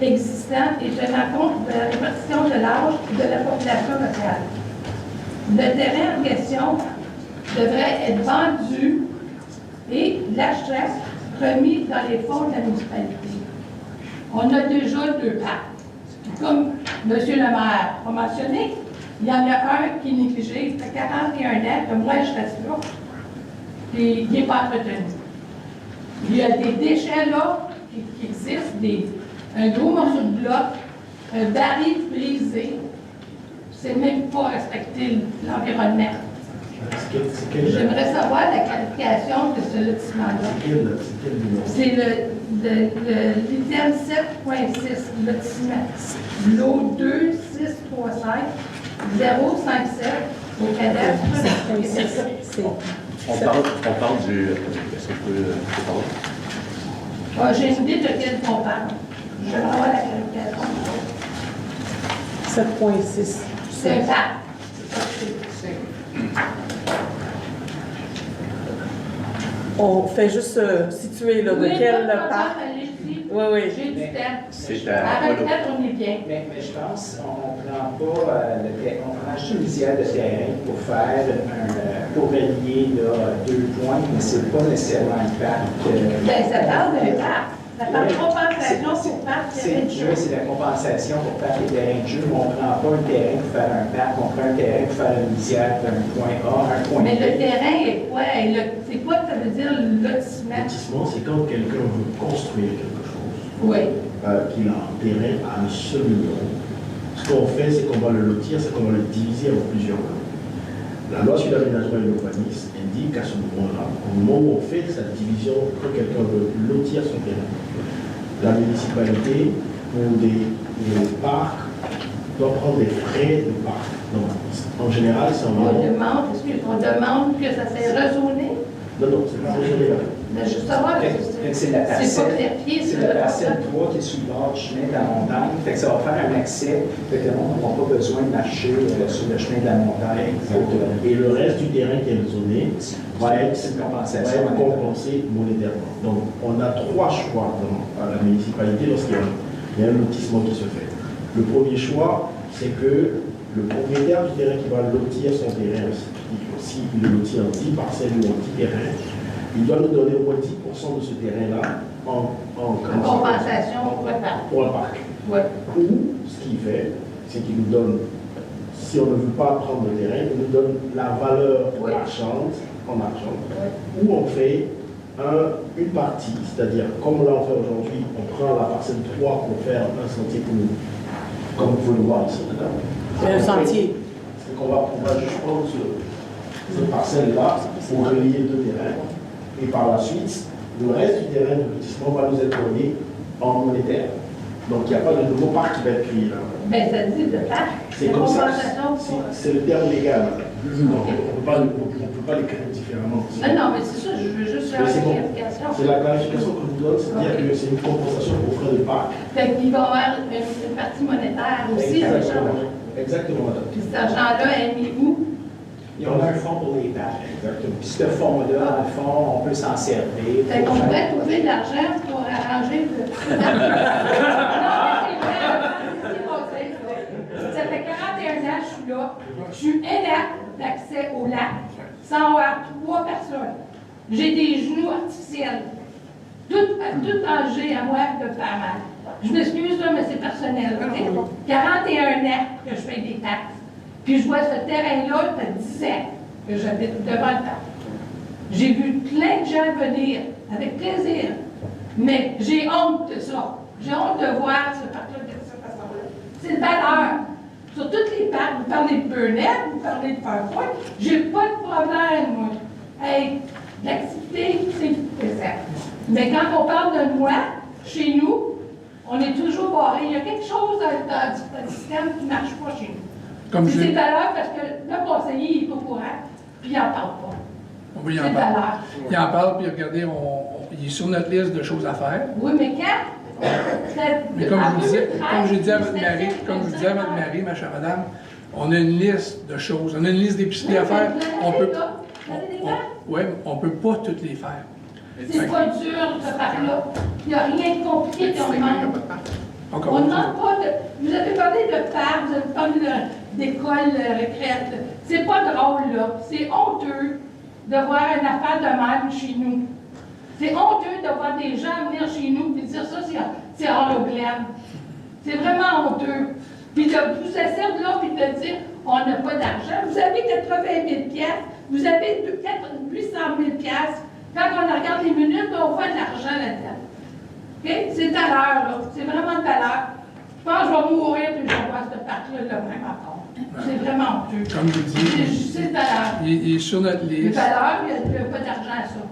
existant et tenant compte de la répartition de l'âge et de la population locale. Le terrain en question devrait être vendu et l'achat remis dans les fonds de la municipalité. On a déjà 2 parcs. Comme M. le maire a mentionné, il y en a un qui est négligé, il fait 41 ans, que moi je reste là, et il n'est pas entretenu. Il y a des déchets là qui existent, un gros morceau de bloc, un baril brisé. C'est même pas respecter l'environnement. J'aimerais savoir la qualification de ce lotissement-là. C'est quel numéro? C'est l'item 7.6, lotissement. Lot 2, 635, 057 au cadastre. On parle du... Est-ce que je peux parler? J'ai une idée de quel on parle. Je vais avoir la qualification. 7.6. C'est un parc. On fait juste situer là, de Oui, quel pas parc. allez-y. Oui, oui. J'ai du temps. C'est À à... 24, on est bien. Mais je pense qu'on ne prend pas on prend juste une lisière de terrain pour faire pour relier là, 2 points, mais c'est pas nécessairement un parc. Ben, ça parle d'un parc. Ça parle de compensation pour parc. C'est la compensation pour faire les terrains de jeu, mais on ne prend pas un terrain pour faire un parc, on prend un terrain pour faire une lisière d'un point A à un point B. Mais le terrain est quoi? C'est quoi que ça veut dire lotissement? Lotissement, c'est quand quelqu'un veut construire quelque chose, Oui. qu'il a un terrain à un seul numéro. Ce qu'on fait, c'est qu'on va le lotir, c'est qu'on va le diviser en plusieurs lots. La loi sur l'aménagement et l'urbanisme indique à ce moment-là, au moment où on fait cette division, quand quelqu'un veut lotir son terrain, la municipalité ou des parcs doit prendre des frais de parc. Donc, en général, c'est environ... On demande que ça soit raisonné. Non, c'est pas raisonné là. Mais justement, C'est la c'est pas clarifié. C'est la parcelle 3 qui est sur le bord du chemin de la montagne. Fait que ça va faire un accès. Fait que le monde n'aura pas besoin de marcher sur le chemin de la montagne. Et le reste du terrain qui est zoné va être compensation compensé monétairement. Donc, on a 3 choix à la municipalité lorsqu'il y a un lotissement qui se fait. Le premier choix, c'est que le propriétaire du terrain qui va lotir son terrain, s'il le lotit en 10 parcelles ou en 10 terrains, il doit nous donner au moins 10% de ce terrain-là en compensation pour un parc. Ouais. Ou, ce qu'il fait, c'est qu'il nous donne, si on ne veut pas prendre le terrain, il nous donne la valeur marchande en argent. Ou on fait une partie, c'est-à-dire, comme là on fait aujourd'hui, on prend la parcelle 3 pour faire un sentier pour nous, comme vous pouvez le voir ici. C'est un sentier. C'est qu'on va juste prendre cette parcelle-là pour relier 2 terrains. Et par la suite, le reste du terrain de lotissement va nous être donné en monétaire. Donc il n'y a pas de nouveau parc qui va être créé là. Mais ça dit de parc. C'est comme ça. C'est le terme légal. Donc, on ne peut pas l'écrire différemment. Non, mais c'est ça, je veux juste faire la clarification. C'est la clarification que je vous donne, c'est-à-dire que c'est une compensation pour frais de parc. Fait qu'il va y avoir une partie monétaire aussi. Exactement, madame. Puis cet argent-là est mis où? Il y a un fonds pour les parcs. Exactement. Puis ce fonds-là, dans le fond, on peut s'en servir. Fait qu'on pourrait trouver de l'argent pour arranger le... Ça fait 41 ans que je suis là. Je suis inapte d'accès au lac sans avoir 3 personnes. J'ai des genoux artificiels. Tout âgé à moi de faire mal. Je m'excuse là, mais c'est personnel. Okay? 41 ans que je fais des taxes. Puis je vois ce terrain-là, ça fait 10 ans que j'habite devant le parc. J'ai vu plein de gens venir avec plaisir, mais j'ai honte de ça. J'ai honte de voir ce parc-là de cette façon-là. C'est une valeur. Sur tous les parcs, vous parlez de Burnett, vous parlez de Fairpoint, j'ai pas de problème, moi. Hey, l'activité, c'est ça. Mais quand on parle de loi, chez nous, on est toujours barré. Il y a quelque chose dans le système qui ne marche pas chez nous. C'est valeur parce que le conseiller n'est pas au courant, puis il n'en parle pas. Oui, il en parle. Il en parle, puis regardez, il est sur notre liste de choses à faire. Oui, mais quand? Mais comme je disais à votre mari, ma chère madame, on a une liste de choses, on a une liste d'épiceries à faire. On peut pas toutes les faire. C'est pas dur, ce parc-là. Il n'y a rien de compliqué qu'on demande. On ne demande pas de... Vous avez parlé de parc, vous avez parlé d'école récréative. C'est pas drôle, là. C'est honteux de voir une affaire de même chez nous. C'est honteux de voir des gens venir chez nous et dire ça, c'est Hologlen. C'est vraiment honteux. Puis de vous asseoir là et de dire on n'a pas d'argent. Vous avez 80 000 $, vous avez 800 000 $. Quand on regarde les minutes, on voit de l'argent là-dedans. Okay? C'est à l'heure, là. C'est vraiment de valeur. Je pense que je vais mourir puis je vais voir ce parc-là de même encore. C'est vraiment honteux. Comme je dis, c'est de valeur. Il est sur notre liste. De valeur, il n'y a pas d'argent à ça.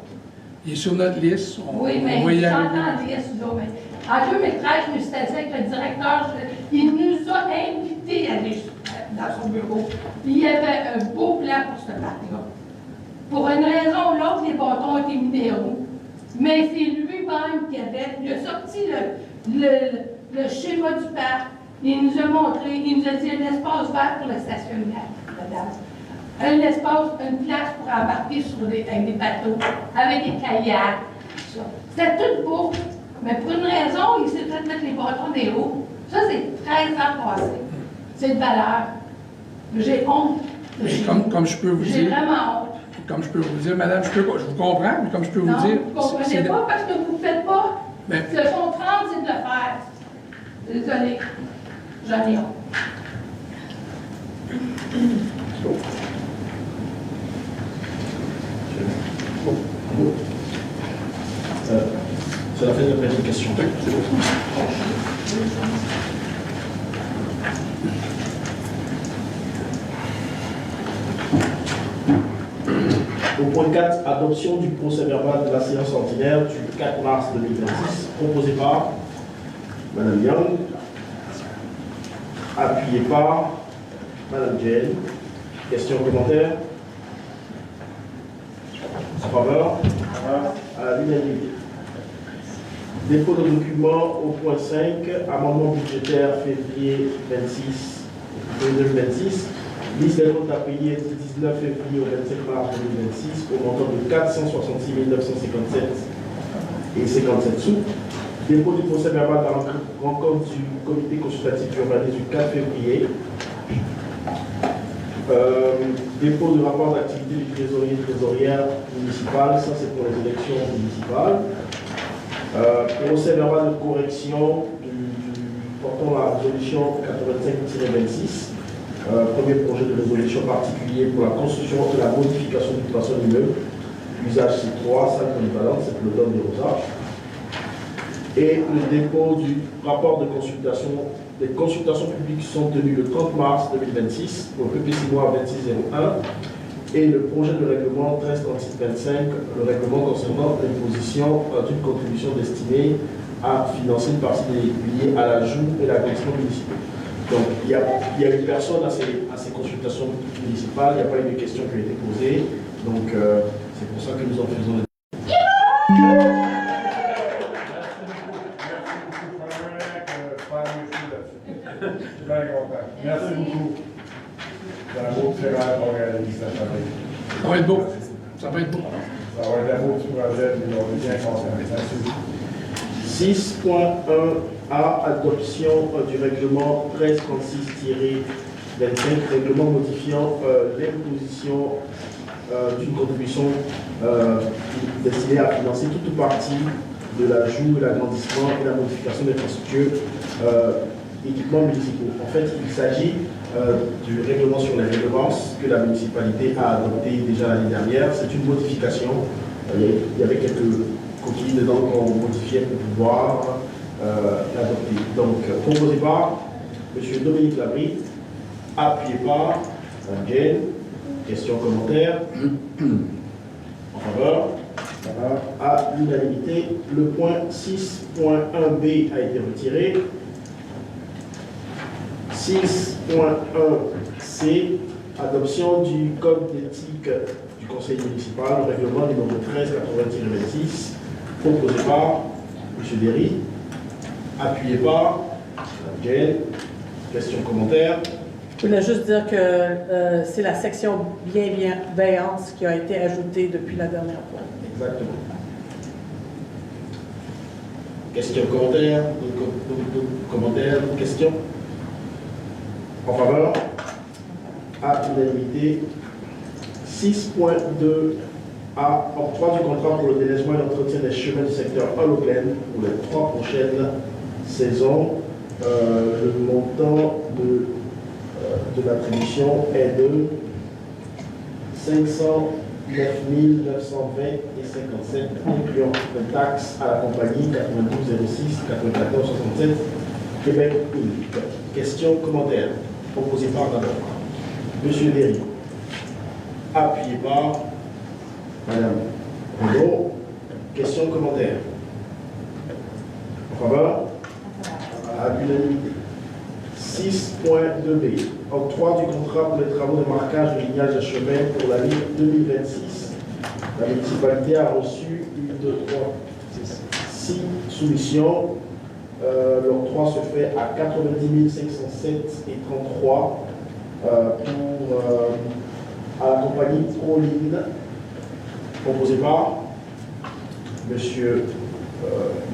Il est sur notre liste. Oui, mais j'entends liste, là. Mais en 2013, je me suis assis avec le directeur. Il nous a invités à aller dans son bureau. Puis il y avait un beau plan pour ce parc-là. Pour une raison ou l'autre, les bâtons étaient mis des roues. Mais c'est lui-même qui il a sorti le schéma du parc. Il nous a montré, il nous a dit un espace vert pour le stationnement, madame. Un espace, une place pour embarquer avec des bateaux, avec des kayaks, tout ça. C'était tout beau, mais pour une raison, il s'est fait mettre les bâtons des roues. Ça, c'est 13 ans passés. C'est de valeur. J'ai honte. Comme je peux vous dire. J'ai vraiment honte. Comme je peux vous dire, madame, je vous comprends, mais comme je peux vous dire... vous ne comprenez pas parce que vous ne faites pas. Se comprendre, c'est de le faire. Désolée. J'en ai honte. C'est la fin de la première question. Au point 4, adoption du procès verbal de la séance ordinaire du 4 mars 2026, proposé par Madame Young, appuyé par Madame Jane. Questions, commentaires? En faveur? À l'unanimité. Dépôt de documents au point 5, amendement budgétaire février 2026, liste des comptes à payer du 19 février au 25 mars 2026 au montant de 466 957 et 57 sous. Dépôt du procès verbal de la rencontre du comité consultatif urbanisme du 4 février. Dépôt de rapport d'activité du trésorier et trésorière municipale, ça c'est pour les élections municipales. Procès verbal de correction portant la résolution 85-26. Premier projet de résolution particulier pour la construction et la modification du plafond d'immeuble. Usage C3, salle polyvalente, c'est pour le Dôme de Rosa. Et le dépôt du rapport de consultation. Les consultations publiques sont tenues le 30 mars 2026 pour le PPC-Noir 2601 et le projet de règlement 133625, le règlement concernant l'imposition d'une contribution destinée à financer une partie des liée à l'ajout et l'agrandissement municipal. Donc, il y a une personne à ces consultations municipales, il n'y a pas eu de questions qui ont été posées, donc c'est pour ça que nous en faisons des... Merci beaucoup. Dans la beau tirage qu'on réalise cette année. Ça va être beau. Ça va être beau. Ça va être un beau projet, mais on est bien conscient. Merci. 6.1a, adoption du règlement 1336-25, règlement modifiant l'imposition d'une contribution destinée à financer toute ou partie de l'ajout, l'agrandissement et la modification d'infrastructures équipements municipaux. En fait, il s'agit du règlement sur les redevances que la municipalité a adopté déjà l'année dernière. C'est une modification. Il y avait quelques coquilles dedans qu'on modifiait pour pouvoir l'adopter. Donc, proposé par M. Dominique Labrie, appuyé par Mme Jane. Questions, commentaires? En faveur? À l'unanimité. Le point 6.1b a été retiré. 6.1c, adoption du code d'éthique du conseil municipal, le règlement numéro 1380-26, proposé par M. Derry, appuyé par Mme Jane. Questions, commentaires? Je voulais juste dire que c'est la section bienveillance qui a été ajoutée depuis la dernière fois. Exactement. Questions, commentaires? Commentaires, questions? En faveur? À l'unanimité. 6.2a, octroi du contrat pour le déneigement et l'entretien des chemins du secteur Hologlen pour les 3 prochaines saisons. Le montant de l'attribution est de 509 920 et 57, incluant une taxe à la compagnie 9206 94 67 Québec Inc. Questions, commentaires? Proposé par d'abord M. Derry, appuyé par Mme Rouleau. Questions, commentaires? En faveur? À l'unanimité. 6.2b, octroi du contrat pour les travaux de marquage de lignage de chemin pour l'année 2026. La municipalité a reçu 6 soumissions. L'octroi se fait à 90 507 et 33 à la compagnie Proline, proposé par M.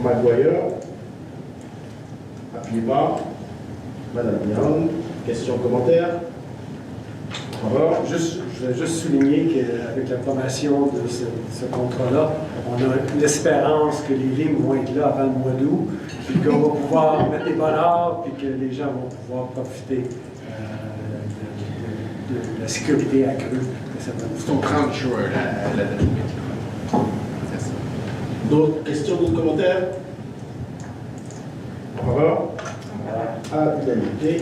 Maguire, appuyé par Mme Young. Questions, commentaires? Je voulais juste souligner qu'avec l'approbation de ce contrat-là, on a l'espérance que les lignes vont être là avant le mois d'août, puis qu'on va pouvoir mettre des bonheurs, puis que les gens vont pouvoir profiter de la sécurité accrue. C'est au 30 juin, la date limite. D'autres questions, d'autres commentaires? En faveur? À l'unanimité.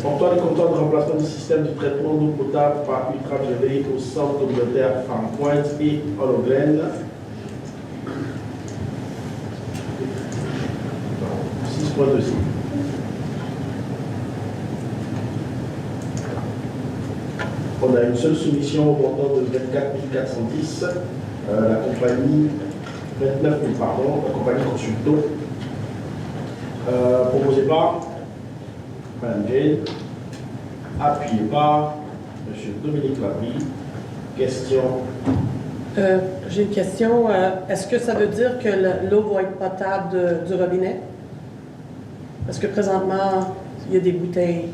Portant les compteurs de remplacement du système de traitement d'eau potable par ultraviolet au centre communautaire Farm Point et Hologlen. 6.3 6.2c. On a une seule soumission au montant de 24 410. La compagnie, 29 000, pardon, la compagnie Consulto. Proposé par Mme Jane, appuyé par M. Dominique Labrie. Question. J'ai une question. Est-ce que ça veut dire que l'eau va être potable du robinet? Parce que présentement, il y a des bouteilles.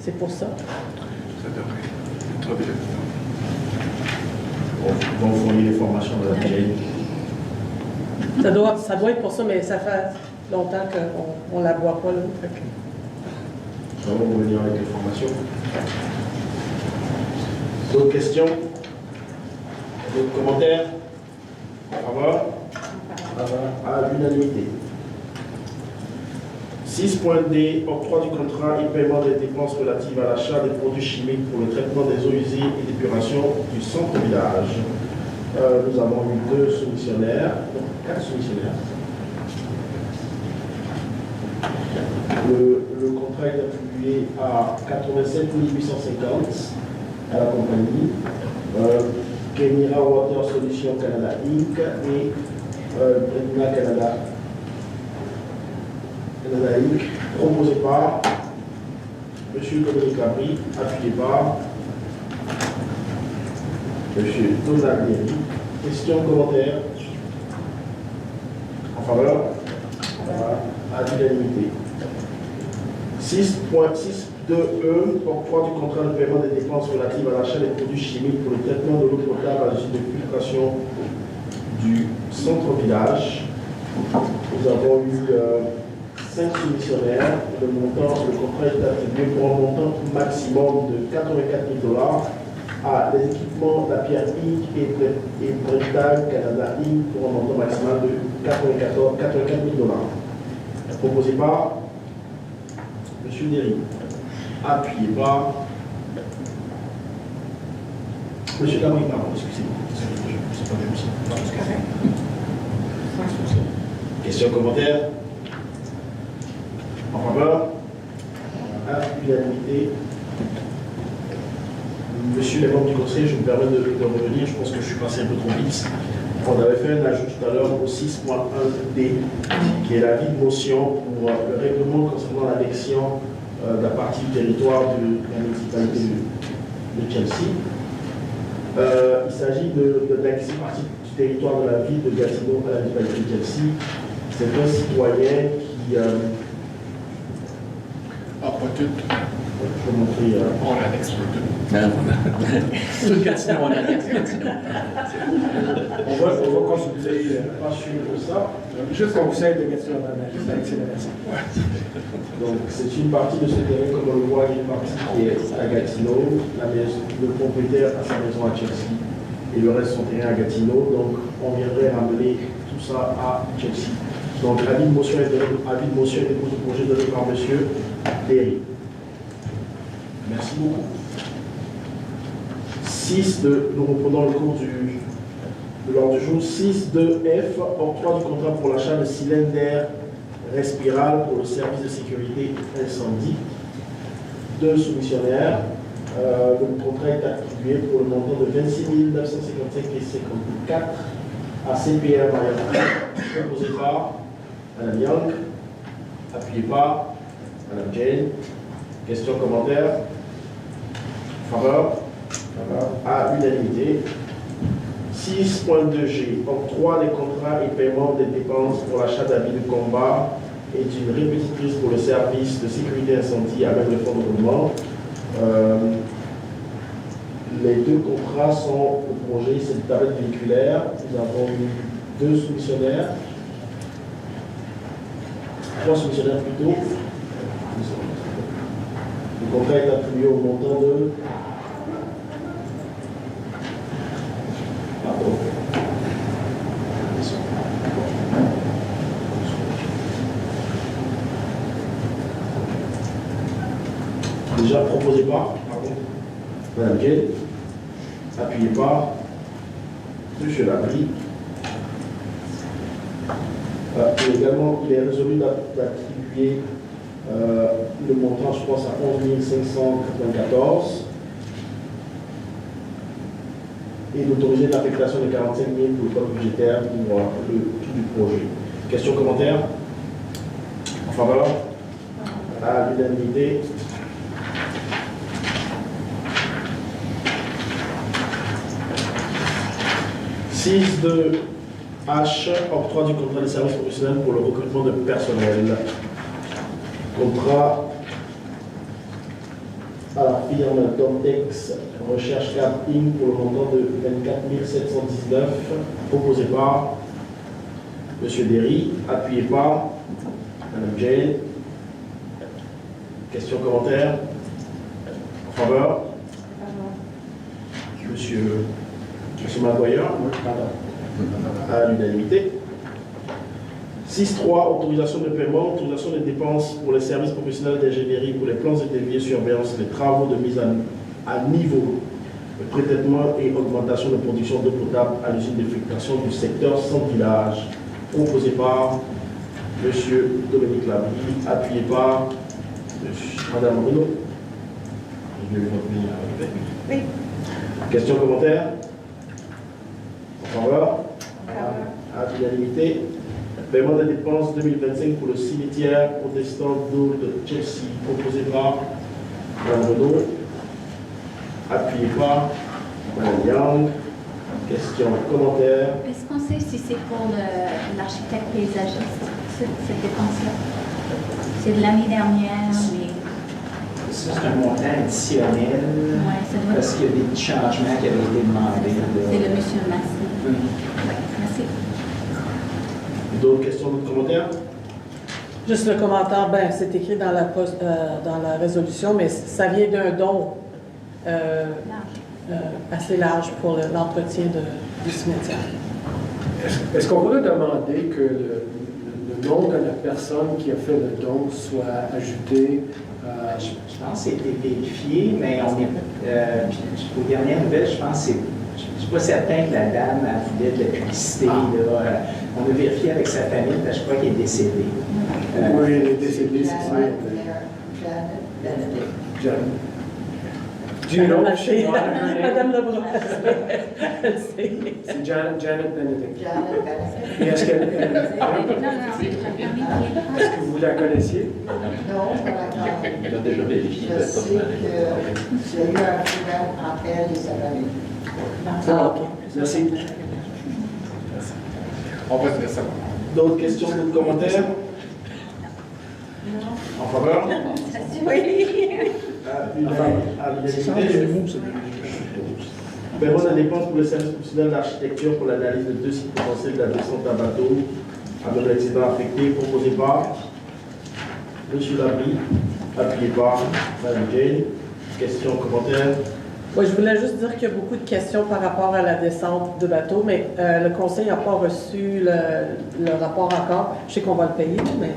C'est pour ça. Ça devrait être On va vous fournir les formations de la Jane. Ça doit être pour ça, mais ça fait longtemps qu'on ne la boit pas. Là, fait que... On va revenir avec les formations. D'autres questions? D'autres commentaires? En faveur? À l'unanimité. 6.d, octroi du contrat et paiement des dépenses relatives à l'achat des produits chimiques pour le traitement des eaux usées et d'épuration du centre-village. Nous avons eu 2 soumissionnaires, 4 soumissionnaires. Le contrat est attribué à 87 850 à la compagnie. Kemira Water Solutions Canada Inc. et Bremina Canada Inc. Proposé par M. Dominique Labrie, appuyé par M. Donald Léry. Questions, commentaires? En faveur? À l'unanimité. 6.6.2e, octroi du contrat de paiement des dépenses relatives à l'achat des produits chimiques pour le traitement de l'eau potable à l'usine de filtration du centre-village. Nous avons eu 5 soumissionnaires. Le contrat est attribué pour un montant maximum de 84 000 $ à les équipements La Pierre Inc. et Brental Canada Inc. pour un montant maximal de 84 000 $. Proposé par M. Léry. Appuyé par M. Labrie, pardon, excusez-moi. C'est pas juste. Questions, commentaires? En faveur? À l'unanimité. Monsieur les membres du conseil, je me permets de revenir, je pense que je suis passé un peu trop vite. On avait fait un ajout tout à l'heure au 6.1d, qui est l'avis de motion pour le règlement concernant l'annexion de la partie du territoire de la municipalité de Chelsea. Il s'agit d'annexer une partie du territoire de la ville de Gatineau à la municipalité de Chelsea. C'est un citoyen qui... pas tout. Je vais montrer... On l'annexe pas tout. Tout Gatineau, on annexe Gatineau. On va consulter. Pas sûr de ça. Juste qu'on conseil de Gatineau dans la liste, Donc, c'est une partie de ce terrain, comme on le voit, il y a une partie qui est à Gatineau, le propriétaire a sa maison à Chelsea et le reste son terrain à Gatineau. Donc, on viendrait ramener tout ça à Chelsea. Donc, avis de motion et dépôt de projet donné par M. Léry. Merci beaucoup. Nous reprenons le cours de l'ordre du jour. 6.2f, octroi du contrat pour l'achat de cylindres d'air respiral pour le service de sécurité incendie. 2 soumissionnaires. Le contrat est attribué pour le montant de 26 955 et 54 à CPR Mariana, proposé par Mme Young, appuyé par Mme Jane. Questions, commentaires? Faveur? À l'unanimité. 6.2g, octroi des contrats et paiement des dépenses pour l'achat d'habits de combat et d'une répétitrice pour le service de sécurité incendie avec le fonds de roulement. Les 2 contrats sont au projet, c'est une tablette véhiculaire. Nous avons eu 2 soumissionnaires, 3 soumissionnaires plutôt. Le contrat est attribué au montant de... Déjà proposé par Mme Jane, appuyé par M. Labrie. Il est résolu d'attribuer le montant, je pense, à 11 594 et d'autoriser l'affectation de 45 000 pour le code budgétaire pour le tout du projet. Questions, commentaires? En faveur? À l'unanimité. de H, octroi du contrat de service professionnel pour le recrutement de personnel. Contrat à la firme Domtex Recherche Cap Inc. pour le montant de 24 719, proposé par M. Derry, appuyé par Mme Jane. Questions, commentaires? En faveur? Monsieur Maguire, à l'unanimité. 6.3, autorisation de paiement, autorisation de dépenses pour les services professionnels d'ingénierie, pour les plans et déviés surveillance, les travaux de mise à niveau, le pré-traitement et augmentation de production d'eau potable à l'usine de filtration du secteur Centre-Village, proposé par M. Dominique Labrie, appuyé par Mme Bruno. Oui. Questions, commentaires? En faveur? À l'unanimité. Paiement des dépenses 2025 pour le cimetière protestant d'eau de Chelsea, proposé par Mme Renaud, appuyé par Mme Young. Questions, commentaires? Est-ce qu'on sait si c'est pour l'architecte paysagiste, cette dépense-là? C'est de l'année dernière, mais... C'est un montant additionnel, parce qu'il y a des petits changements qui avaient été demandés. C'est le monsieur Massé. Oui, merci. D'autres questions, d'autres commentaires? Juste le commentaire, ben, c'est écrit dans la résolution, mais ça vient d'un don assez large pour l'entretien du cimetière. Est-ce qu'on pourrait demander que le nom de la personne qui a fait le don soit ajouté? Je pense que c'était vérifié, mais on est, aux dernières nouvelles, je pense que je ne suis pas certain que la dame voulait de la publicité. Là. On a vérifié avec sa famille, parce que je crois qu'elle est décédée. Oui, elle est décédée, c'est ça. Janet. Madame Lebrun. C'est Janet Benedict. Janet Benedict. Et est-ce que vous la connaissiez? Non, elle a déjà vérifié. Je sais qu'il y a eu un problème entre elle et sa famille. Ah, ok. Merci. On va dire ça. D'autres questions, d'autres commentaires? En faveur? Oui. À l'unanimité. Paiement des dépenses pour le service professionnel d'architecture pour l'analyse de 2 sites potentiels de la descente à bateau avec l'accident affecté, proposé par M. Labrie, appuyé par Mme Jane. Questions, commentaires? Oui, je voulais juste dire qu'il y a beaucoup de questions par rapport à la descente de bateau, mais le conseil n'a pas reçu le rapport encore. Je sais qu'on va le payer, mais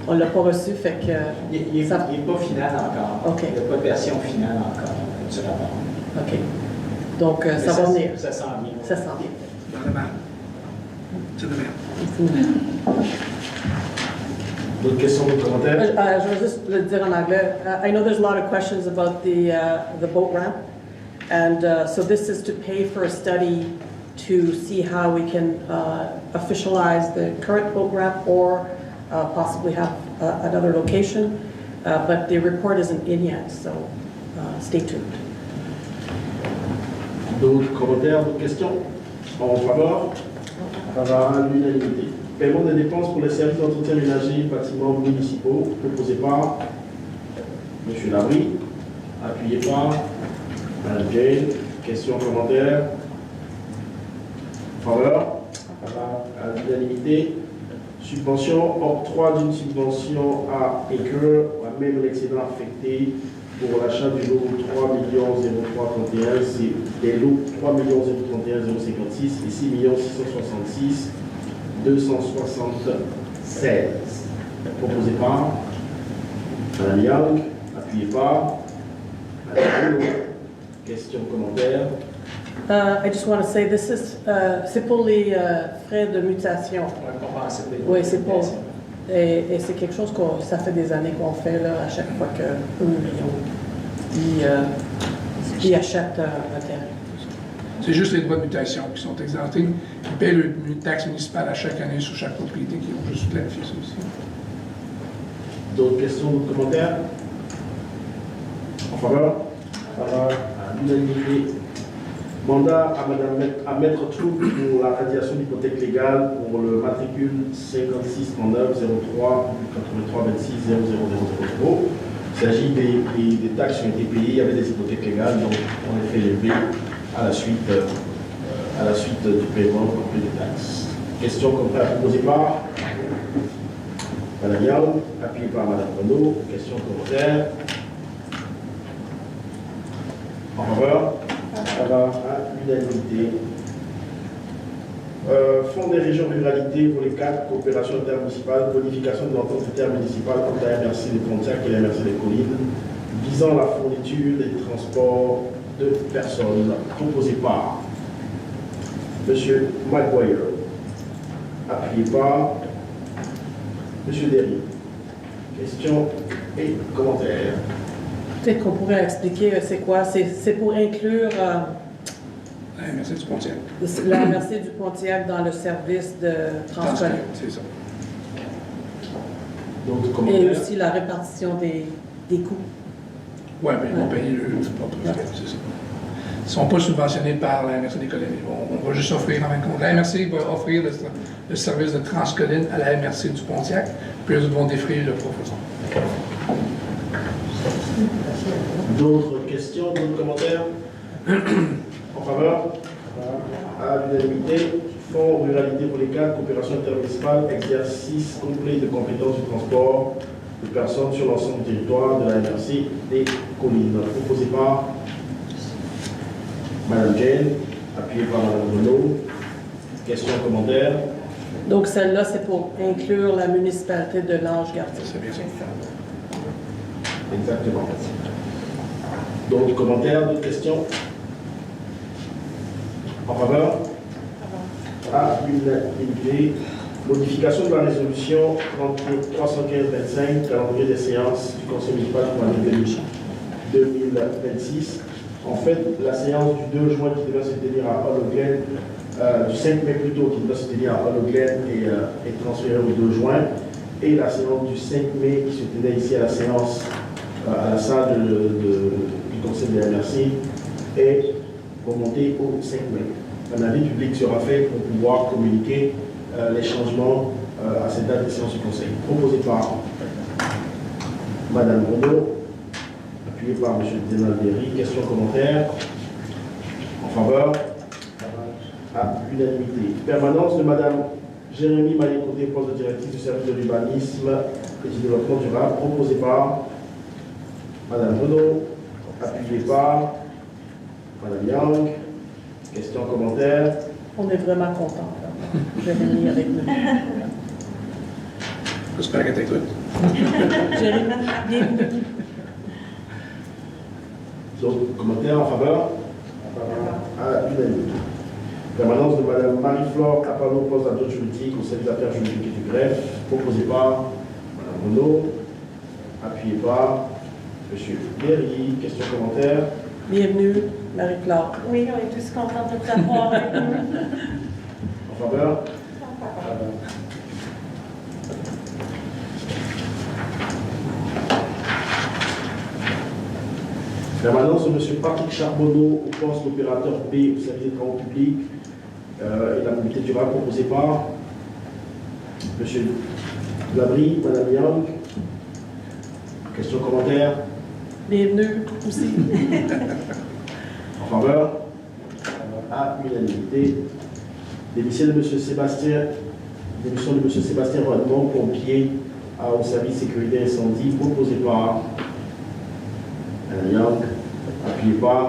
on ne l'a pas reçu, fait que... Il n'est pas final encore. Okay. Il n'y a pas de version finale encore du rapport. OK. Donc, ça va venir. Ça sent bien. Ça sent bien. Dans le mal. C'est de même. D'autres questions, d'autres commentaires? Je vais juste le dire en anglais. I know there's a lot of questions about the boat ramp. And so this is to pay for a study to see how we can officialize the current boat ramp or possibly have another location. But the report isn't in yet, so stay tuned. D'autres commentaires, d'autres questions? En faveur? À l'unanimité. Paiement des dépenses pour les services d'entretien ménager bâtiments municipaux, proposé par M. Labrie, appuyé par Mme Jane. Questions, commentaires? En faveur? À l'unanimité. Subvention, octroi d'une subvention à Acre, à même l'excédent affecté pour l'achat du lot 3 0331, c'est des lots 3 031 056 et 6 666 276. Proposé par Mme Young, appuyé par Mme Bruno. Questions, commentaires? I just want to say this is, c'est pour les frais de mutation. participer. Oui, c'est pas. Et c'est quelque chose ça fait des années qu'on fait là, à chaque fois ils achètent un terrain. C'est juste les droits de mutation qui sont exemptés. Ils payent une taxe municipale à chaque année sur chaque propriété qui ont juste clarifié ça aussi. D'autres questions, d'autres commentaires? En faveur? À l'unanimité. Mandat à Maître Trou pour la radiation d'hypothèque légale pour le matricule 56 39 03 83 26 00000. Il s'agit des taxes qui ont été payées, il y avait des hypothèques légales, donc on les fait lever à la suite du paiement complet des taxes. Question proposée par Madame Young, appuyée par Madame Renaud. Question commentaire. En faveur? À l'unanimité. Fonds des régions ruralité pour les 4 coopérations intermunicipales, bonification de l'entente intermunicipale entre la MRC de Pontiac et la MRC des Collines, visant la fourniture des transports de personnes, proposé par M. Maguire, appuyé par M. Derry. Questions et commentaires. Peut-être qu'on pourrait expliquer c'est quoi. C'est pour inclure La MRC du Pontiac. la MRC du Pontiac dans le service de transport. C'est ça. D'autres commentaires? Et aussi la répartition des coûts. Oui, mais ils vont payer le propre frais, c'est ça. Ils ne sont pas subventionnés par la MRC des Collines. On va juste offrir en même compte. La MRC va offrir le service de Transcolline à la MRC du Pontiac, puis eux vont défrayer le propre fonds. D'autres questions, d'autres commentaires? En faveur? À l'unanimité. Fonds ruralité pour les 4 coopérations intermunicipales, exercice complet de compétences du transport de personnes sur l'ensemble du territoire de la MRC des Collines. Proposé par Mme Jane, appuyé par Mme Renaud. Questions, commentaires? Donc celle-là, c'est pour inclure la municipalité de Lange-Gardien. C'est bien ça. Exactement. D'autres commentaires, d'autres questions? En faveur? À l'unanimité. Modification de la résolution 315-25, calendrier des séances du Conseil municipal pour l'année 2026. En fait, la séance du 2 juin qui devait se tenir à Hologlen, du 5 mai plutôt, qui devait se tenir à Hologlen est transférée au 2 juin. Et la séance du 5 mai qui se tenait ici à la séance, à la salle du Conseil de la MRC, est remontée au 5 mai. Un avis public sera fait pour pouvoir communiquer les changements à cette date de séance du Conseil. Proposé par Mme Renaud, appuyé par M. Denalberry. Questions, commentaires? En faveur? À l'unanimité. Permanence de Mme Jérémy Maillé-Côté, poste de directrice du service de l'urbanisme et du développement durable. Proposé par Mme Renaud, appuyé par Mme Young. Questions, commentaires? On est vraiment contents. Jérémy avec nous. J'espère que tu écoutes. Jérémy, bienvenue. D'autres commentaires en faveur? À l'unanimité. Permanence de Mme Marie-Flore Apollo, poste d'adjointe juridique au service d'affaires juridiques et du greffe, proposé par Mme Renaud, appuyé par M. Berry. Questions, commentaires? Bienvenue, Marie-Claude. Oui, on est tous contents de t'avoir avec nous. En faveur? Permanence de M. Patrick Charbonneau au poste d'opérateur B au service des travaux publics et de la mobilité durable, proposé par M. Labrie, Mme Young. Questions, commentaires? Bienvenue aussi. En faveur? À l'unanimité. Démission de M. Sébastien Rodemont, pompier au service sécurité incendie, proposé par Mme Young, appuyé par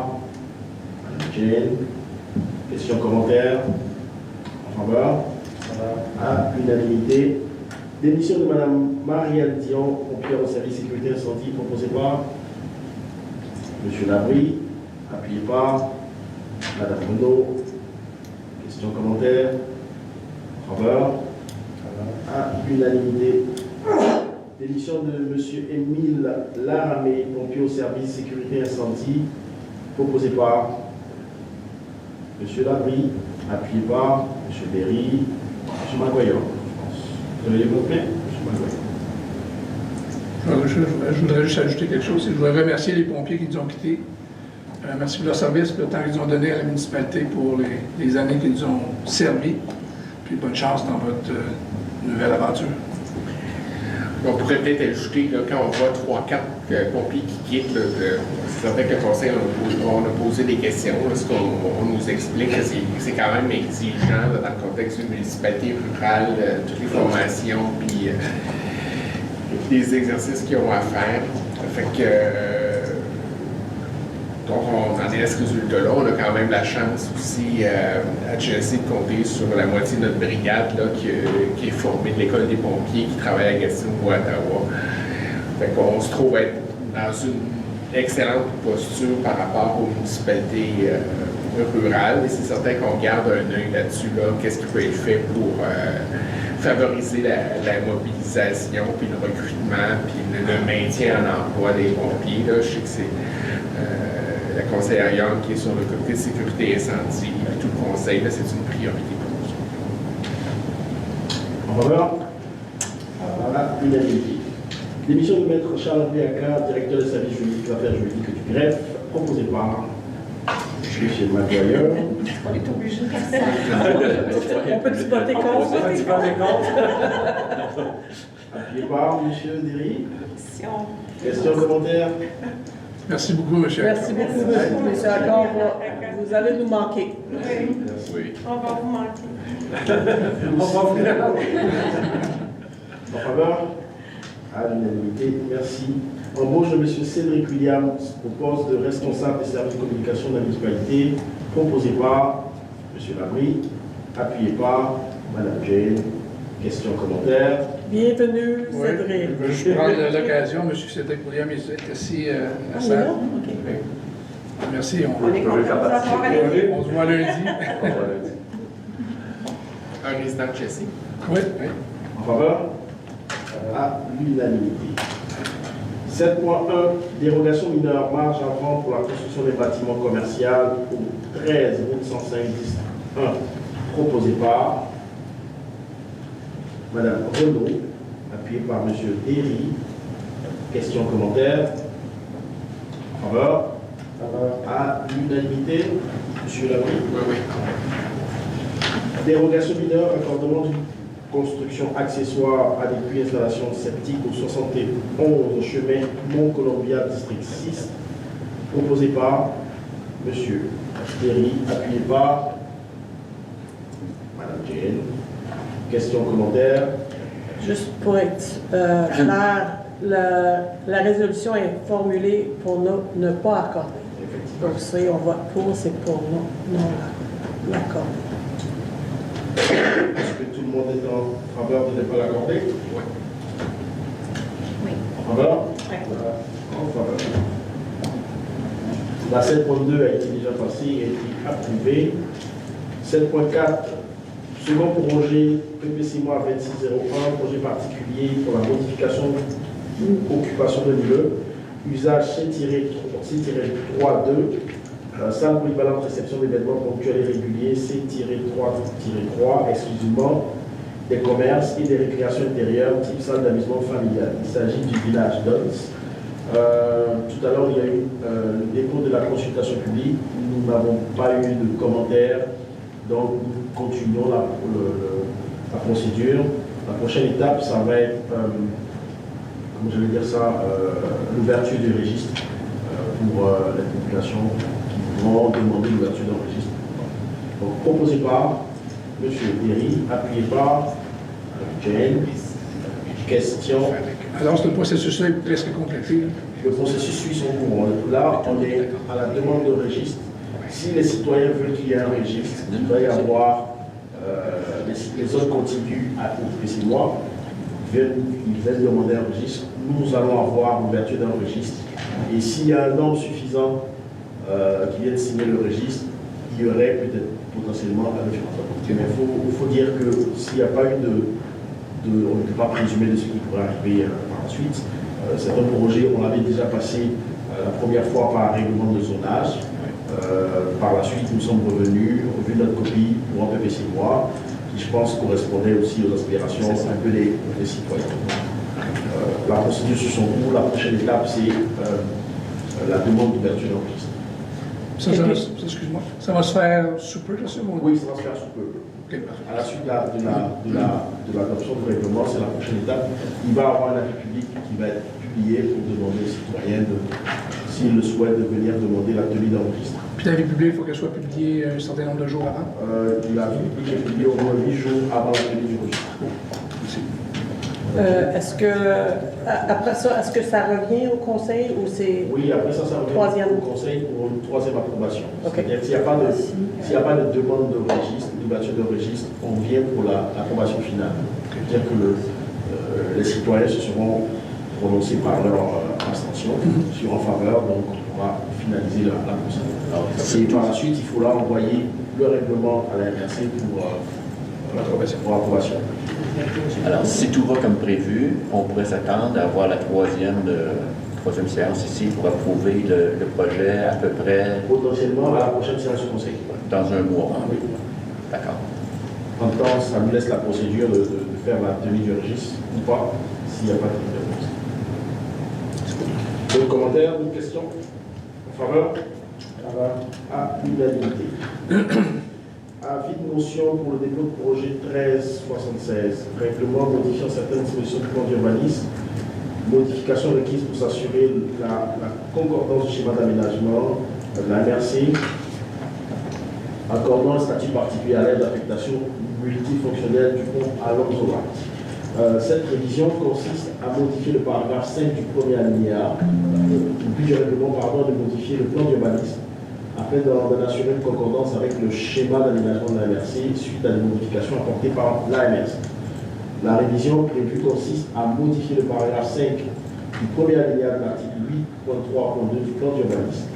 Mme Jane. Questions, commentaires? En faveur? À l'unanimité. Démission de Mme Marianne Dion, pompière au service sécurité incendie, proposé par M. Labrie, appuyé par Mme Renaud. Questions, commentaires? En faveur? À l'unanimité. Démission de M. Émile Laramé, pompier au service sécurité incendie, proposé par M. Labrie, appuyé par M. Berry, M. Maguire. Vous avez développé M. Maguire. Je voudrais juste ajouter quelque chose. Je voudrais remercier les pompiers qui nous ont quittés. Merci pour leur service, pour le temps qu'ils nous ont donné à la municipalité pour les années qu'ils nous ont servi. Puis bonne chance dans votre nouvelle aventure. On pourrait peut-être ajouter, là, quand on voit 3-4 pompiers qui quittent, c'est certain que le conseil, on a posé des questions. Là, ce qu'on nous explique, c'est quand même exigeant là, dans le contexte d'une municipalité rurale, toutes les formations, puis les exercices qu'ils ont à faire. Fait que, donc, on en est à ce résultat-là. On a quand même la chance aussi à Chelsea de compter sur la moitié de notre brigade là, qui est formée de l'école des pompiers, qui travaille à Gatineau ou à Ottawa. Fait qu'on se trouve être dans une excellente posture par rapport aux municipalités rurales. Et c'est certain qu'on garde un œil là-dessus, là, qu'est-ce qui peut être fait pour favoriser la mobilisation, puis le recrutement, puis le maintien en emploi des pompiers. Là. Je sais que c'est la conseillère Young qui est sur le comité de sécurité incendie, tout le conseil, là, c'est une priorité pour nous. En faveur? Voilà, unanimité. Démission de maître Charles Béaka, directeur des services juridiques, affaires juridiques du greffe, proposé par M. Maguire. On est obligé de faire ça. On peut-tu voter contre? Appuyé par M. Derry. Questions, commentaires? Merci beaucoup, M. Merci beaucoup, M. Accor. Vous allez nous manquer. Oui. On va vous manquer. En faveur? À l'unanimité, merci. Embauche de M. Cédric Williams au poste de responsable des services de communication de la municipalité, proposé par M. Labrie, appuyé par Mme Jane. Questions, commentaires? Bienvenue, Oui, Cédric. je vais juste prendre l'occasion. M. Cédric William est assis à la salle. Okay. Oui. Merci. On est content de savoir aller. On se voit lundi. Un résident de Chelsea. Oui, oui. En faveur? À l'unanimité. 7.1. Dérogation mineure, marge à vendre pour la construction des bâtiments commerciaux au 13 route 105 1, proposé par Mme Renaud, appuyé par M. Derry. Questions, commentaires? En faveur? À l'unanimité. M. Labrie. Oui. Dérogation mineure, accordement d'une construction accessoire à des puits installations septiques au 71 chemin Mont-Columbia, district 6, proposé par M. Derry, appuyé par Mme Jane. Questions, commentaires? Juste pour être clair, la résolution est formulée pour ne pas accorder. Donc, si on vote pour, c'est pour non l'accorder. Est-ce que tout le monde est en faveur de ne pas l'accorder? Oui. Oui. En faveur? Oui. En faveur. La 7.2 a été déjà passée et a été approuvée. 7.4, second projet PPC MOA 2601, projet particulier pour la modification ou occupation de l'immeuble, usage C-3-2, salle polyvalente réception d'événements ponctuels et réguliers C-3-3, exclusivement des commerces et des récréations intérieures, type salle d'amusement familiale. Il s'agit du village d'Ons. Tout à l'heure, il y a eu le dépôt de la consultation publique. Nous n'avons pas eu de commentaires, donc nous continuons la procédure. La prochaine étape, ça va être, comment je vais dire ça, l'ouverture du registre pour les populations qui vont demander l'ouverture d'un registre. Donc, proposé par M. Derry, appuyé par Jane. Question. Alors, ce processus-là est presque complété. Le processus suit son cours. Là, on est à la demande de registre. Si les citoyens veulent qu'il y ait un registre, il doit y avoir les zones contiguës au PCMOA. Ils viennent demander un registre. Nous allons avoir l'ouverture d'un registre. Et s'il y a un nombre suffisant qui viennent signer le registre, il y aurait peut-être potentiellement un référendum. Mais il faut dire que s'il n'y a pas eu on ne peut pas présumer de ce qui pourrait arriver par la suite. C'est un projet, on l'avait déjà passé la première fois par un règlement de zonage. Par la suite, nous sommes revenus, revu notre copie pour un PPC noir, qui je pense correspondait aussi aux aspirations un peu des citoyens. La procédure sur son cours, la prochaine étape, c'est la demande d'ouverture d'enregistrement. Excuse-moi, ça va se faire sous peu, là, c'est bon? Oui, ça va se faire sous peu. À la suite de l'adoption du règlement, c'est la prochaine étape. Il va y avoir un avis public qui va être publié pour demander aux citoyens, s'ils le souhaitent, de venir demander la tenue d'enregistrement. Puis l'avis public, il faut qu'elle soit publiée un certain nombre de jours avant? L'avis public est publié au moins 8 jours avant la tenue du registre. Est-ce que, après ça, est-ce que ça revient au conseil ou c'est... Oui, après ça revient au conseil pour une troisième approbation. C'est-à-dire que s'il n'y a pas de demande de registre, d'ouverture de registre, on vient pour l'approbation finale. C'est-à-dire que les citoyens se seront prononcés par leur abstention sur en faveur, donc on pourra finaliser la procédure. Et par la suite, il faudra envoyer le règlement à la MRC pour approbation. Alors, si tout va comme prévu, on pourrait s'attendre à avoir la troisième séance ici pour approuver le projet à peu près... Potentiellement à la prochaine séance du conseil. Dans un mois. Oui. D'accord. En même temps, ça nous laisse la procédure de faire la tenue du registre ou pas, s'il n'y a pas de réponse. D'autres commentaires, d'autres questions? En faveur? À l'unanimité. Avis de motion pour le dépôt de projet 1376, règlement modifiant certaines dispositions du plan d'urbanisme, modification requise pour s'assurer la concordance du schéma d'aménagement de la MRC, accordant un statut particulier à l'aide d'affectation multifonctionnelle du pont Alonso. Cette révision consiste à modifier le paragraphe 5 du premier alinéa, puis du règlement, de modifier le plan d'urbanisme afin d'en assurer une concordance avec le schéma d'aménagement de la MRC suite à des modifications apportées par l'AMS. La révision prévue consiste à modifier le paragraphe 5 du premier alinéa de l'article 8.3.2 du plan d'urbanisme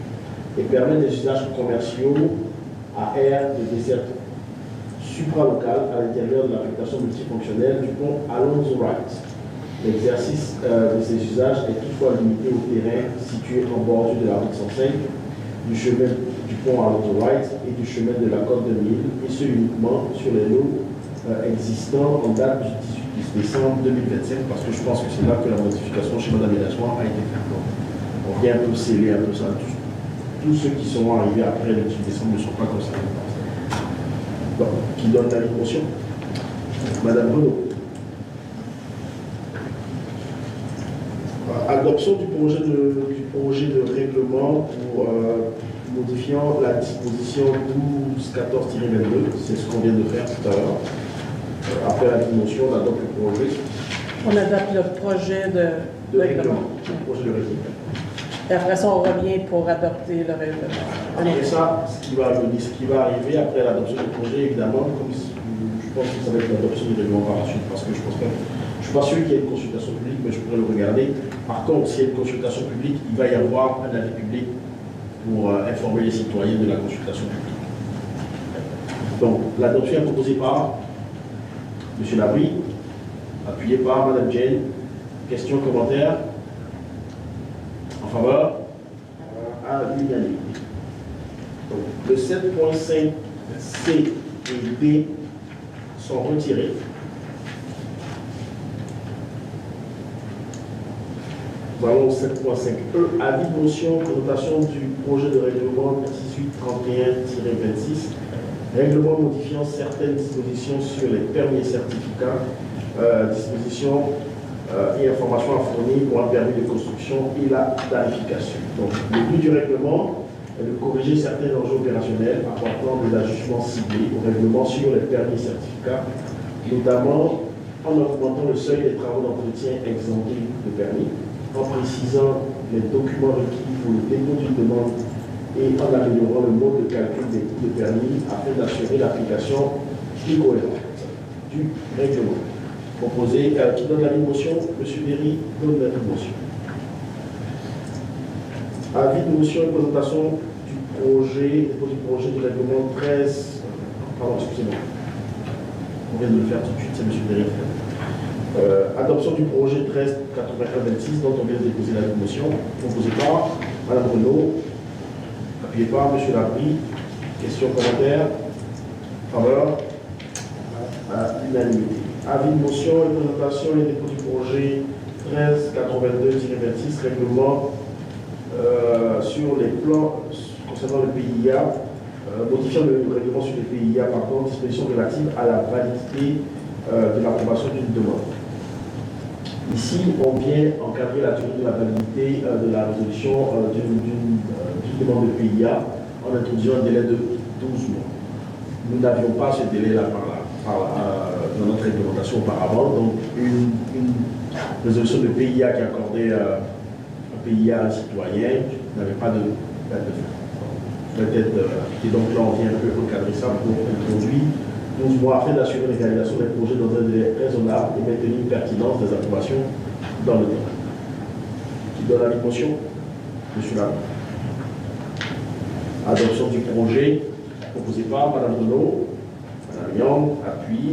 et permet des usages commerciaux à aire de desserte supralocale à l'intérieur de l'affectation multifonctionnelle du pont Alonso Wright. L'exercice de ces usages est toutefois limité au terrain situé en bordure de la route 105, du chemin du pont Alonso Wright et du chemin de la côte de Mille, et ce uniquement sur les lots existants en date du 18 décembre 2027, parce que je pense que c'est là que la modification au schéma d'aménagement a été faite. On vient un peu sceller un peu ça. Tous ceux qui sont arrivés après le 18 décembre ne sont pas concernés par ça. Donc, qui donne la motion? Madame Renaud. Adoption du projet de règlement pour modifiant la disposition 12-14-22, c'est ce qu'on vient de faire tout à l'heure. Après la motion, on adopte le projet. On adopte le projet de règlement. Le projet de règlement. Et après ça, on revient pour adopter le règlement. Après ça, ce qui va arriver après l'adoption du projet, évidemment, comme je pense que ça va être l'adoption du règlement par la suite, parce que je ne suis pas sûr qu'il y ait une consultation publique, mais je pourrais le regarder. Par contre, s'il y a une consultation publique, il va y avoir un avis public pour informer les citoyens de la consultation publique. Donc, l'adoption est proposée par M. Labrie, appuyée par Mme Jane. Questions, commentaires? En faveur? À l'unanimité. Donc, le 7.5 C et D sont retirés. Nous allons au 7.5E, avis de motion, présentation du projet de règlement 1831-26, règlement modifiant certaines dispositions sur les permis et certificats, dispositions et informations à fournir pour un permis de construction et la tarification. Donc, le but du règlement est de corriger certains enjeux opérationnels apportant des ajustements ciblés au règlement sur les permis et certificats, notamment en augmentant le seuil des travaux d'entretien exemptés de permis, en précisant les documents requis pour le dépôt d'une demande et en améliorant le mode de calcul des coûts de permis afin d'assurer l'application plus cohérente du règlement. Proposé, qui donne la motion, M. Berry donne la motion. Avis de motion et présentation du projet de règlement 13. Pardon, excusez-moi. On vient de le faire tout de suite, c'est M. Berry. Adoption du projet 1381-26 dont on vient de déposer la motion, proposé par Mme Renaud, appuyé par M. Labrie. Questions, commentaires? Faveur? À l'unanimité. Avis de motion et présentation et dépôt du projet 1382-26, règlement sur les plans concernant le PIA, modifiant le règlement sur les PIA, par contre, disposition relative à la validité de l'approbation d'une demande. Ici, on vient encadrer la durée de la validité de la résolution d'une demande de PIA en introduisant un délai de 12 mois. Nous n'avions pas ce délai-là dans notre réglementation auparavant, donc une résolution de PIA qui accordait un PIA à un citoyen n'avait pas de date de fin. Peut-être appliqué, donc là on vient un peu encadrer ça pour introduire 12 mois afin d'assurer une réalisation des projets dans un délai raisonnable et maintenir une pertinence des approbations dans le temps. Qui donne la motion? Monsieur Lam. Adoption du projet proposé par Mme Renaud. Mme Young, appui.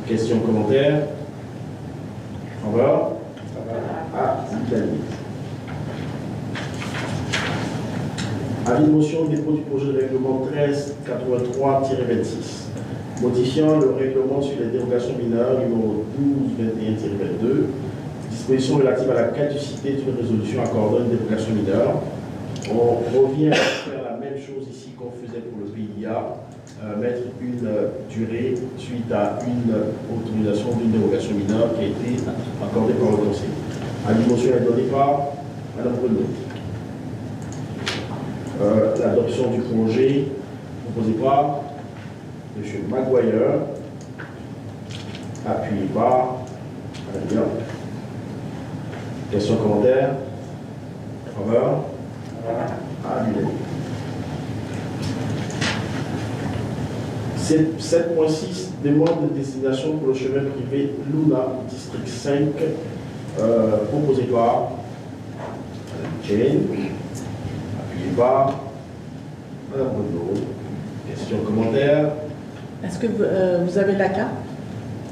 Questions, commentaires? Faveur? À l'unanimité. Avis de motion de dépôt du projet de règlement 1383-26, modifiant le règlement sur les dérogations mineures numéro 1221-22, disposition relative à la caducité d'une résolution accordant une dérogation mineure. On revient à faire la même chose ici qu'on faisait pour le PIA, mettre une durée suite à une autorisation d'une dérogation mineure qui a été accordée par le Conseil. Avis de motion est donné par Mme Renaud. L'adoption du projet proposé par M. Maguire, appuyé par Mme Young. Questions, commentaires? Faveur? À l'unanimité. 7.6, demande de destination pour le chemin privé Luna, district 5, proposé par Mme Jane, appuyé par Mme Renaud. Questions, commentaires? Est-ce que vous avez la carte?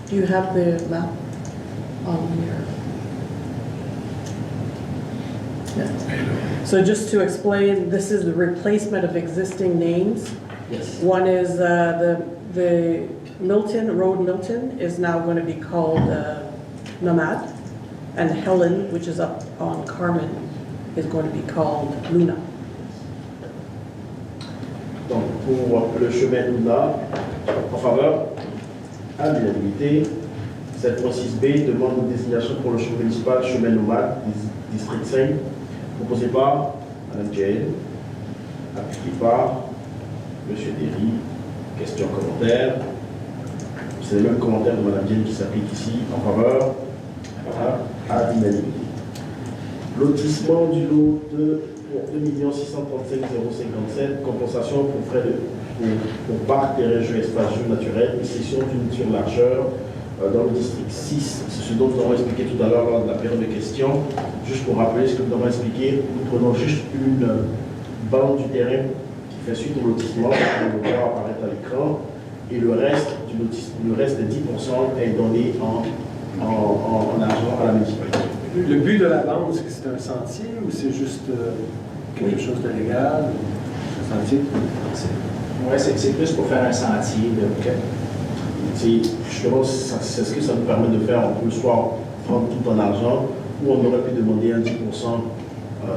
Do you have the map on your... Yes. So just to explain, this is the replacement of existing names. Yes. One is the Milton, Road Milton is now going to be called Nomad, and Helen, which is up on Carmen, is going to be called Luna. Donc pour le chemin Luna, en faveur, à l'unanimité. 7.6b, demande de désignation pour le chemin municipal chemin nomade, district 5, proposé par Mme Jane, appuyé par M. Derry. Questions, commentaires? C'est le même commentaire de Mme Jane qui s'applique ici, en faveur, à l'unanimité. Lotissement du lot de 2 635 057, compensation pour frais pour parc des régions espaces jeux naturels, une session d'une sur largeur dans le district 6. C'est ce dont nous avons expliqué tout à l'heure lors de la période de questions. Juste pour rappeler ce que nous avons expliqué, nous prenons juste une bande du terrain qui fait suite au lotissement, on le voit apparaître à l'écran, et le reste des 10% est donné en argent à la municipalité. Le but de la bande, est-ce que c'est un sentier ou c'est juste quelque chose de légal? Un sentier? Oui, c'est plus pour faire un sentier. Justement, c'est ce que ça nous permet de faire. On peut soit prendre tout en argent ou on aurait pu demander un 10%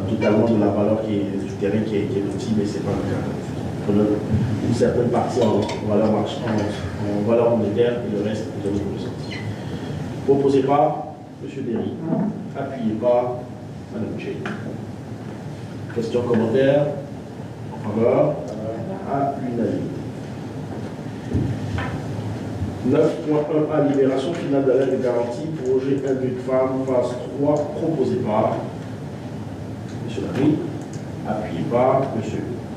totalement de la valeur du terrain qui est loti, mais ce n'est pas le cas. On prenons une certaine partie en valeur monétaire et le reste est donné pour le sentier. Proposé par M. Derry, appuyé par Mme Jane. Questions, commentaires? En faveur? À l'unanimité. 9.1a, libération finale de l'aide de garantie, projet 1 but femme, phase 3, proposé par M. Larry, appuyé par M.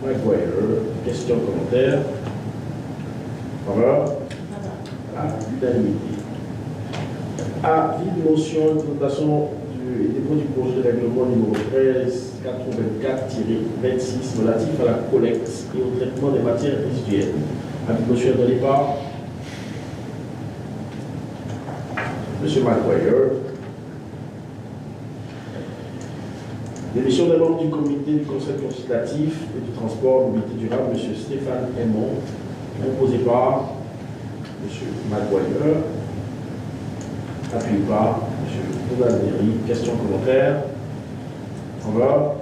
Maguire. Questions, commentaires? En faveur? À l'unanimité. Avis de motion de présentation du dépôt du projet de règlement numéro 1384-26 relatif à la collecte et au traitement des matières résiduelles. Avis de motion donné par Monsieur Maguire. L'émission des membres du comité du Conseil consultatif et du transport mobilité durable, Monsieur Stéphane Aymon, proposé par Monsieur Maguire, appuyé par Monsieur Donald Derry. Questions, commentaires? On va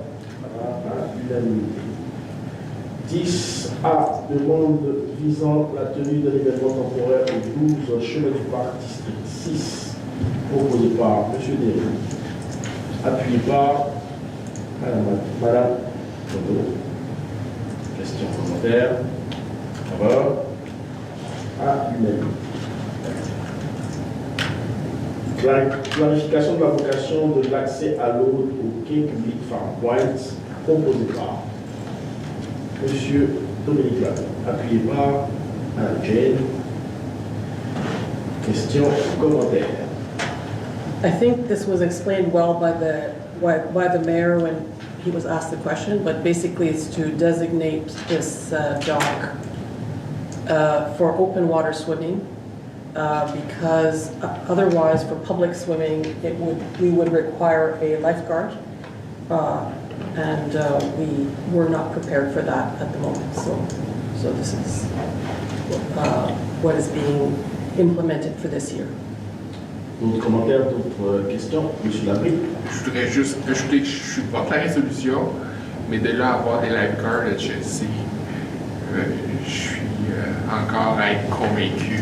à l'unanimité. 10A, demande visant la tenue d'un événement temporaire au 12 chemin du Parc, district 6, proposé par M. Derry, appuyé par Madame Tondo. Question, commentaire. On va à l'unanimité. Clarification de la vocation de l'accès à l'eau au quai public Farm Point, proposé par M. Dominique Latte, appuyé par Mme Jane. Question, commentaire. I think this was explained well by the mayor when he was asked the question, but basically it's to designate this dock for open water swimming, because otherwise for public swimming we would require a lifeguard, and we were not prepared for that at the moment. So this is what is being implemented for this year. D'autres commentaires, d'autres questions? Monsieur Labrie. Je voudrais juste ajouter que je suis contre la résolution, mais de là avoir des lifeguards à Chelsea, je suis encore à être convaincu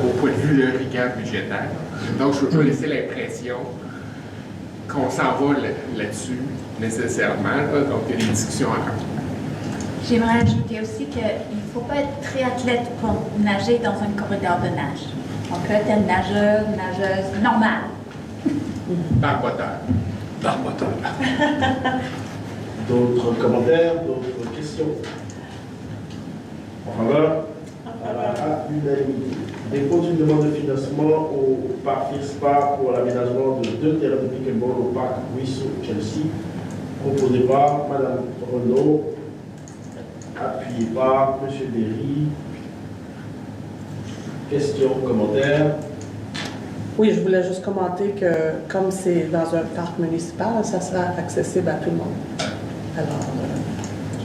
au point de vue de rigueur budgétaire. Donc, je ne veux pas laisser l'impression qu'on s'en va là-dessus nécessairement. Là, donc, il y a des discussions encore. J'aimerais ajouter aussi qu'il ne faut pas être très athlète pour nager dans un corridor de nage. On peut être un nageur, nageuse normale. Barboteur. D'autres commentaires, d'autres questions? En faveur? À l'unanimité. Dépôt d'une demande de financement au parc FIRSPA pour l'aménagement de 2 terrains de pickleball au parc Ruisseau Chelsea, proposé par Mme Renaud, appuyé par M. Derry. Questions, commentaires? Oui, je voulais juste commenter que comme c'est dans un parc municipal, ça sera accessible à tout le monde. Alors,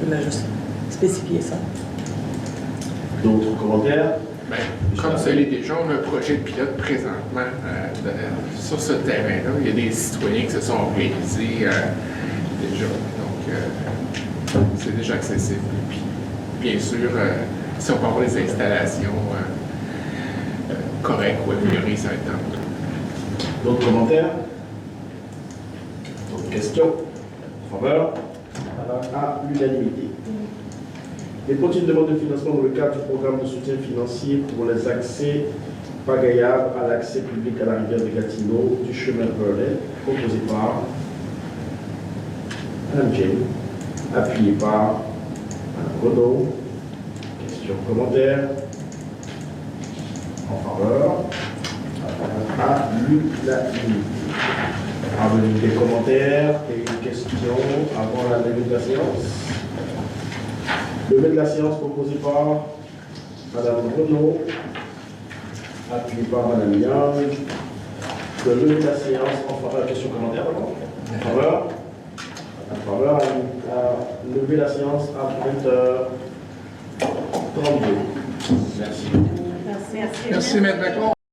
je voulais juste spécifier ça. D'autres commentaires? Bien, comme ça l'est déjà, on a un projet de pilote présentement sur ce terrain-là. Il y a des citoyens qui se sont organisés déjà. Donc, c'est déjà accessible. Puis, bien sûr, si on peut avoir des installations correctes ou améliorées, ça va être dans. D'autres commentaires? D'autres questions? En faveur? À l'unanimité. Dépôt d'une demande de financement dans le cadre du programme de soutien financier pour les accès pagayables à l'accès public à la rivière de Gatineau du chemin Burlet, proposé par Mme Jane, appuyé par Mme Renaud. Questions, commentaires? En faveur? À l'unanimité. Avez-vous des commentaires, des questions avant la levée de la séance? Levée de la séance proposée par Mme Renaud, appuyée par Mme Young. De lever de la séance en faveur. Question, commentaire d'abord? En faveur? En faveur à lever la séance à 20h32. Merci. Merci. Merci, Maître Lacroix.